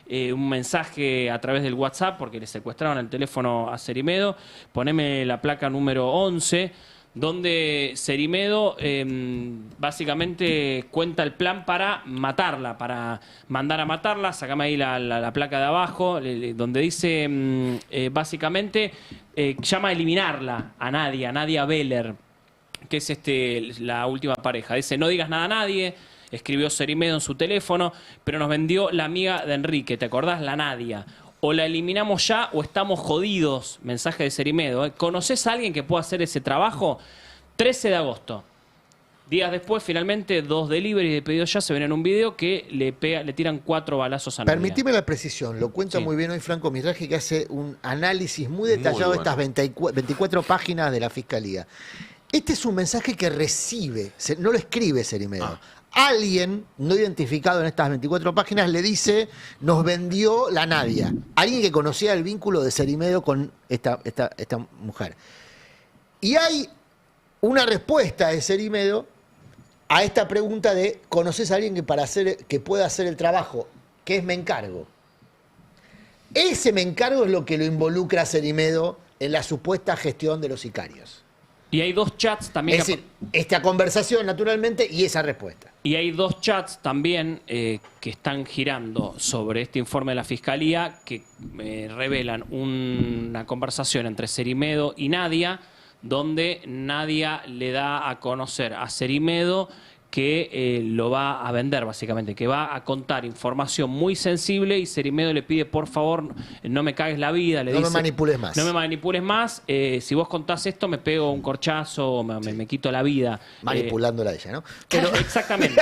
mensaje a través del WhatsApp, porque le secuestraron el teléfono a Cerimedo. Poneme la placa número 11, donde Cerimedo básicamente cuenta el plan para matarla, para mandar a matarla. Sacame ahí la placa de abajo, donde dice básicamente llama a eliminarla a Nadia Beller, que es la última pareja. Dice, no digas nada a nadie, escribió Cerimedo en su teléfono, pero nos vendió la amiga de Enrique, ¿te acordás? La Nadia. O la eliminamos ya o estamos jodidos. Mensaje de Cerimedo. ¿Conoces a alguien que pueda hacer ese trabajo? 13 de agosto. Días después, finalmente, 2 deliveries de pedido ya se ven en un video que le tiran 4 balazos a Nadia. Permitime la precisión. Lo cuenta muy bien hoy Franco Miraji, que hace un análisis muy detallado de estas 24 páginas de la Fiscalía. Este es un mensaje que recibe, no lo escribe Cerimedo. Alguien no identificado en estas 24 páginas le dice, nos vendió la Nadia. Alguien que conocía el vínculo de Cerimedo con esta mujer. Y hay una respuesta de Cerimedo a esta pregunta de, ¿conoces a alguien que pueda hacer el trabajo? ¿Qué es me encargo? Ese me encargo es lo que lo involucra a Cerimedo en la supuesta gestión de los sicarios. Y hay dos chats también. Es decir, esta conversación, naturalmente, y esa respuesta. Y hay dos chats también que están girando sobre este informe de la Fiscalía que revelan una conversación entre Cerimedo y Nadia, donde Nadia le da a conocer a Cerimedo que lo va a vender, básicamente, que va a contar información muy sensible y Cerimedo le pide, por favor, no me cagues la vida. Le no dice, me manipules más. No me manipules más. Si vos contás esto, me pego un corchazo, me quito la vida. Manipulándola a ella, ¿no? Pero exactamente.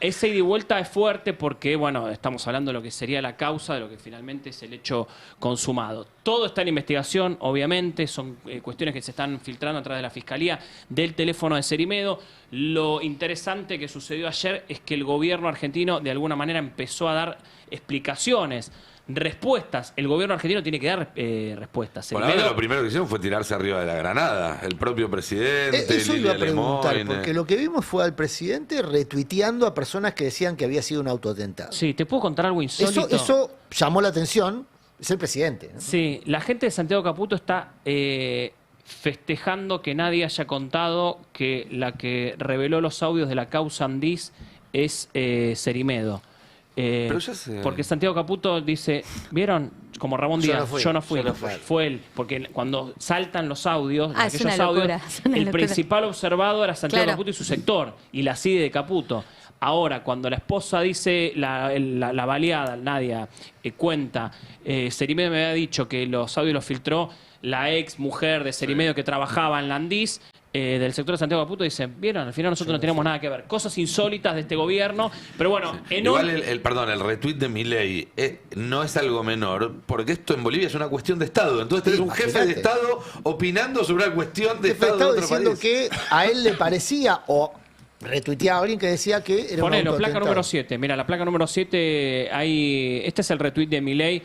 Ese ida y vuelta es fuerte porque, bueno, estamos hablando de lo que sería la causa, de lo que finalmente es el hecho consumado. Todo está en investigación, obviamente, son cuestiones que se están filtrando a través de la Fiscalía, del teléfono de Cerimedo. Lo interesante que sucedió ayer es que el gobierno argentino de alguna manera empezó a dar explicaciones, respuestas. El gobierno argentino tiene que dar respuestas. Por ahora lo primero que hicieron fue tirarse arriba de la granada. El propio presidente, Eso iba a Lilia preguntar, Lemoyne. porque lo que vimos fue al presidente retuiteando a personas que decían que había sido un autoatentado. Sí, ¿te puedo contar algo insólito? Eso llamó la atención. Es el presidente, ¿no? Sí, la gente de Santiago Caputo está festejando que nadie haya contado que la que reveló los audios de la causa Andís es Cerimedo. Pero ya sé. Porque Santiago Caputo dice, ¿vieron? Como Ramón Díaz, yo no fui. Yo no fui. Fue él. Porque cuando saltan los audios, Ah, es aquellos una locura, audios, es una el locura. principal observado era Santiago Claro. Caputo y su sector, y la CIDE de Caputo. Ahora, cuando la esposa dice la baleada, Nadia, cuenta, Cerimedo me había dicho que los audios los filtró la ex mujer de Cerimedo que trabajaba en Landís, del sector de Santiago Caputo, dice, vieron, al final nosotros no tenemos nada que ver. Cosas insólitas de este gobierno, pero bueno, Igual el retweet de Milei no es algo menor, porque esto en Bolivia es una cuestión de Estado. Entonces tenés un jefe de Estado opinando sobre una cuestión de Estado de otro diciendo país. que a él le parecía, o retuiteaba a alguien que decía que era Ponelo, un placa autoatentado. número 7. Mira, la placa número 7, este es el retweet de Milei,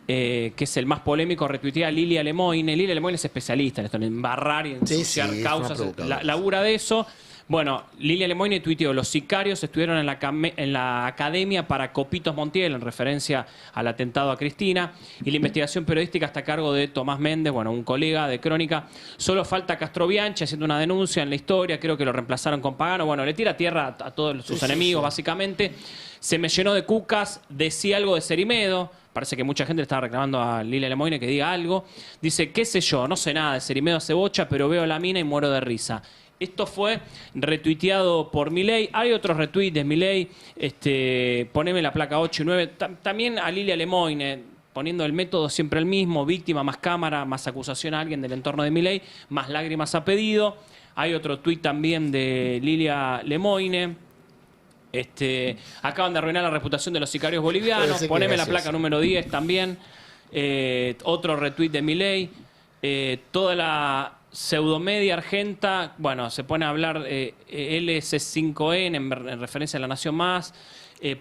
que es el más polémico, retuitea a Lilia Lemoyne. Lilia Lemoyne es especialista en esto, en embarrar y ensuciar sí, es causas, una provocadora. labura de eso. Bueno, Lilia Lemoyne tuiteó, los sicarios estuvieron en la Academia para Copitos Montiel, en referencia al atentado a Cristina, y la investigación periodística está a cargo de Tomás Méndez, bueno, un colega de Crónica. Solo falta Castrobianchi haciendo una denuncia en la historia, creo que lo reemplazaron con Pagano. Bueno, le tira tierra a todos sus enemigos, básicamente. Se me llenó de cucas, decía algo de Cerimedo. Parece que mucha gente le estaba reclamando a Lilia Lemoyne que diga algo. Dice, qué sé yo, no sé nada de Cerimedo hace bocha, pero veo la mina y muero de risa. Esto fue retuiteado por Milei. Hay otros retweets de Milei. Poneme la placa 8 y 9. También a Lilia Lemoyne, poniendo el método siempre el mismo. Víctima más cámara, más acusación a alguien del entorno de Milei, más lágrimas a pedido. Hay otro tuit también de Lilia Lemoyne. Acaban de arruinar la reputación de los sicarios bolivianos. Poneme la placa número 10 también. Otro retweet de Milei. Toda la pseudomedia argenta, bueno, se pone a hablar LS5N en referencia a La Nación Más,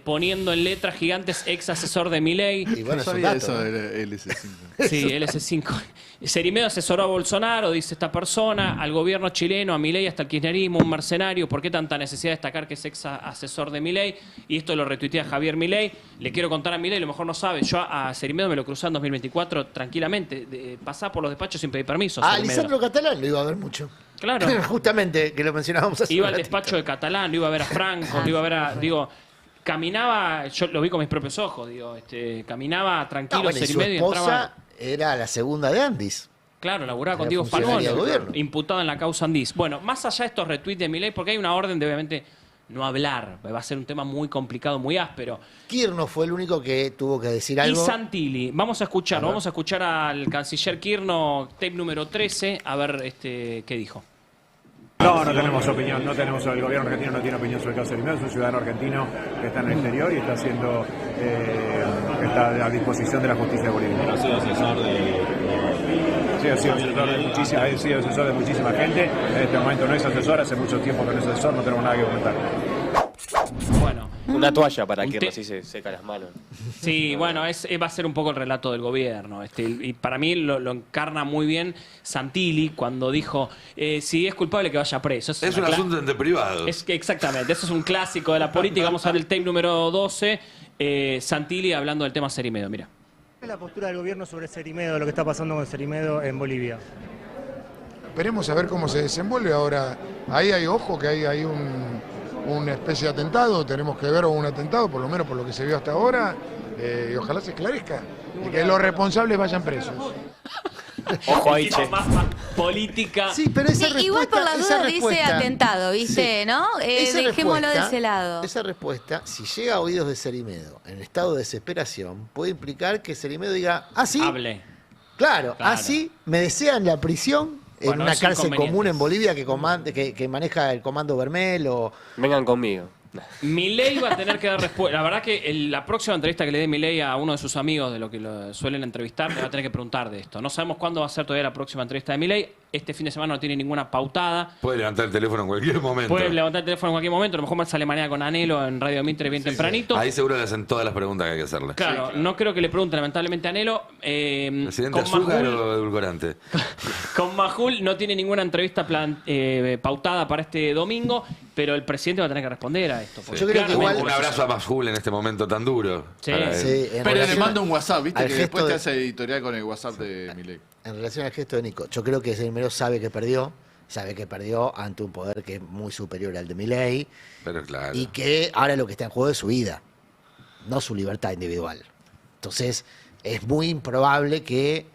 poniendo en letras gigantes ex asesor de Milei. Y bueno, sabía eso del LS5. Sí, LS5. Cerimedo asesoró a Bolsonaro, dice esta persona, al gobierno chileno, a Milei, hasta el kirchnerismo, un mercenario. ¿Por qué tanta necesidad de destacar que es ex asesor de Milei? Y esto lo retuitea Javier Milei. Le quiero contar a Milei, a lo mejor no sabe. Yo a Cerimedo me lo crucé en 2024 tranquilamente. Pasaba por los despachos sin pedir permiso. A Cerimedo. Lisandro Catalán lo iba a ver mucho. Claro. Justamente, que lo mencionábamos hace Iba un al ratito. despacho de Catalán, lo iba a ver a Franco, lo iba a ver a... Digo, caminaba, yo lo vi con mis propios ojos, digo, caminaba tranquilo, Bueno, y su Cerimedo, y esposa entraba... era la segunda de Andis. Claro, laburaba con Era Diego funcionaria Spalmón, del gobierno. imputado en la causa Andís. Bueno, más allá de estos retweets de Milei, porque hay una orden de obviamente no hablar, va a ser un tema muy complicado, muy áspero. Kirchner fue el único que tuvo que decir Y algo. Santilli, vamos a escuchar al canciller Kirchner, tape número 13, a ver qué dijo. No, no tenemos opinión, el gobierno argentino no tiene opinión sobre el caso Cerimedo, es un ciudadano argentino que está en el exterior y está está a disposición de la justicia boliviana. Ha sido asesor Sí, ha sido asesor de muchísima gente, en este momento no es asesor, hace mucho tiempo que no es asesor, no tenemos nada que comentar. Bueno, Una toalla para Un que té- así se seca las manos. Sí, bueno, va a ser un poco el relato del gobierno. Y para mí lo encarna muy bien Santilli cuando dijo, si es culpable que vaya preso. Es un asunto entre privados. Es que exactamente, eso es un clásico de la política. Vamos a ver el tape número 12. Santilli hablando del tema Cerimedo, mira. ¿Cuál es la postura del gobierno sobre Cerimedo, lo que está pasando con Cerimedo en Bolivia? Esperemos a ver cómo se desenvuelve ahora. Ahí hay ojo que hay una especie de atentado, tenemos que ver un atentado, por lo menos por lo que se vio hasta ahora, y ojalá se esclarezca y que los responsables vayan presos. Ojo ahí, che. Más política. Sí, pero esa Sí, respuesta, igual por la esa duda dice respuesta- atentado, ¿viste? Sí. ¿No? Esa Dejémoslo de respuesta- ese lado. Esa respuesta, si llega a oídos de Cerimedo en estado de desesperación, puede implicar que Cerimedo diga, ah, sí, Hable. claro, Claro. así me desean la prisión en Bueno, una es cárcel inconveniente. común en Bolivia que maneja el comando Vermel o... Vengan conmigo. Milei va a tener que dar respuesta. La verdad que la próxima entrevista que le dé Milei a uno de sus amigos, de lo que lo suelen entrevistar, le va a tener que preguntar de esto. No sabemos cuándo va a ser todavía la próxima entrevista de Milei. Este fin de semana no tiene ninguna pautada. Puede levantar el teléfono en cualquier momento. Puede levantar el teléfono en cualquier momento. A lo mejor sale mañana con Anhelo en Radio Mitre bien tempranito. Ahí seguro le hacen todas las preguntas que hay que hacerle. Claro, no creo que le pregunten lamentablemente a Anhelo. ¿Presidente Con azúcar Majul- o edulcorante? Con Majul no tiene ninguna entrevista pautada para este domingo, pero el presidente va a tener que responder a esto. porque Yo creo que claramente- igual- Un abrazo a Majul en este momento tan duro. Sí. para él. Sí, en Pero le relación manda un WhatsApp, ¿viste? al Que gesto después te de- hace editorial con el WhatsApp de Milei. En relación al gesto de Nico, yo creo que Cerimedo sabe que perdió ante un poder que es muy superior al de Milei Pero claro. y que ahora lo que está en juego es su vida, no su libertad individual. Entonces, es muy improbable que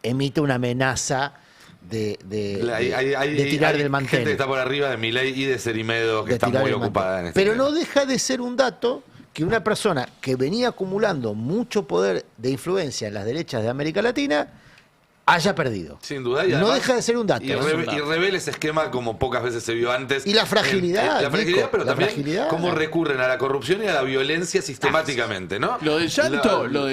emita una amenaza de tirar del mantel. Gente que está por arriba de Milei y de Cerimedo que de está tirar muy del mantel. ocupada en este Pero tema. no deja de ser un dato que una persona que venía acumulando mucho poder de influencia en las derechas de América Latina haya perdido. Sin duda. Y No además- deja de ser un dato. Y, y revela ese esquema como pocas veces se vio antes. Y la fragilidad, La fragilidad, Nico, pero la también fragilidad. cómo recurren a la corrupción y a la violencia sistemáticamente, ¿no? Lo del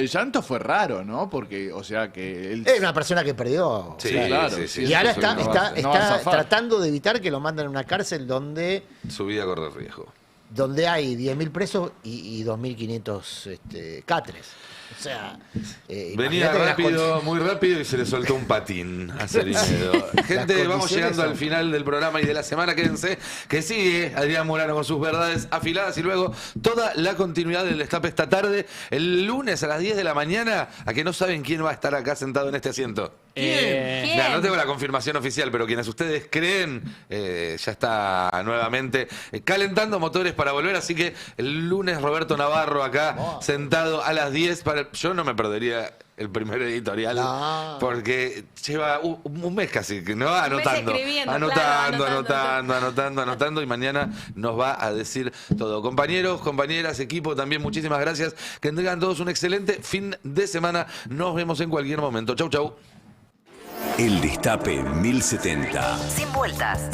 llanto fue raro, ¿no? Porque, o sea, que él... Es una persona que perdió. Sí, claro, sí, sí, Y sí, ahora sí, está, no va- está, no va a está zafar. tratando de evitar que lo manden a una cárcel donde Su vida corre riesgo. hay 10.000 presos y 2.500 catres. O sea, Venía imagínate las rápido, muy rápido y se le soltó un patín a Cerimedo. Gente, Las vamos condiciones llegando son- al final del programa y de la semana. Quédense que sigue Adrián Morano con sus verdades afiladas y luego toda la continuidad del destape esta tarde. El lunes a las 10 de la mañana, a que no saben quién va a estar acá sentado en este asiento. ¿Quién? Mira, no tengo la confirmación oficial, pero quienes ustedes creen ya está nuevamente calentando motores para volver. Así que el lunes Roberto Navarro acá sentado a las 10. Yo no me perdería el primer editorial No. porque lleva un mes casi, ¿no? Anotando, escribiendo, anotando y mañana nos va a decir todo. Compañeros, compañeras, equipo, también muchísimas gracias. Que tengan todos un excelente fin de semana. Nos vemos en cualquier momento. Chau, chau. El Destape 1070. Sin vueltas.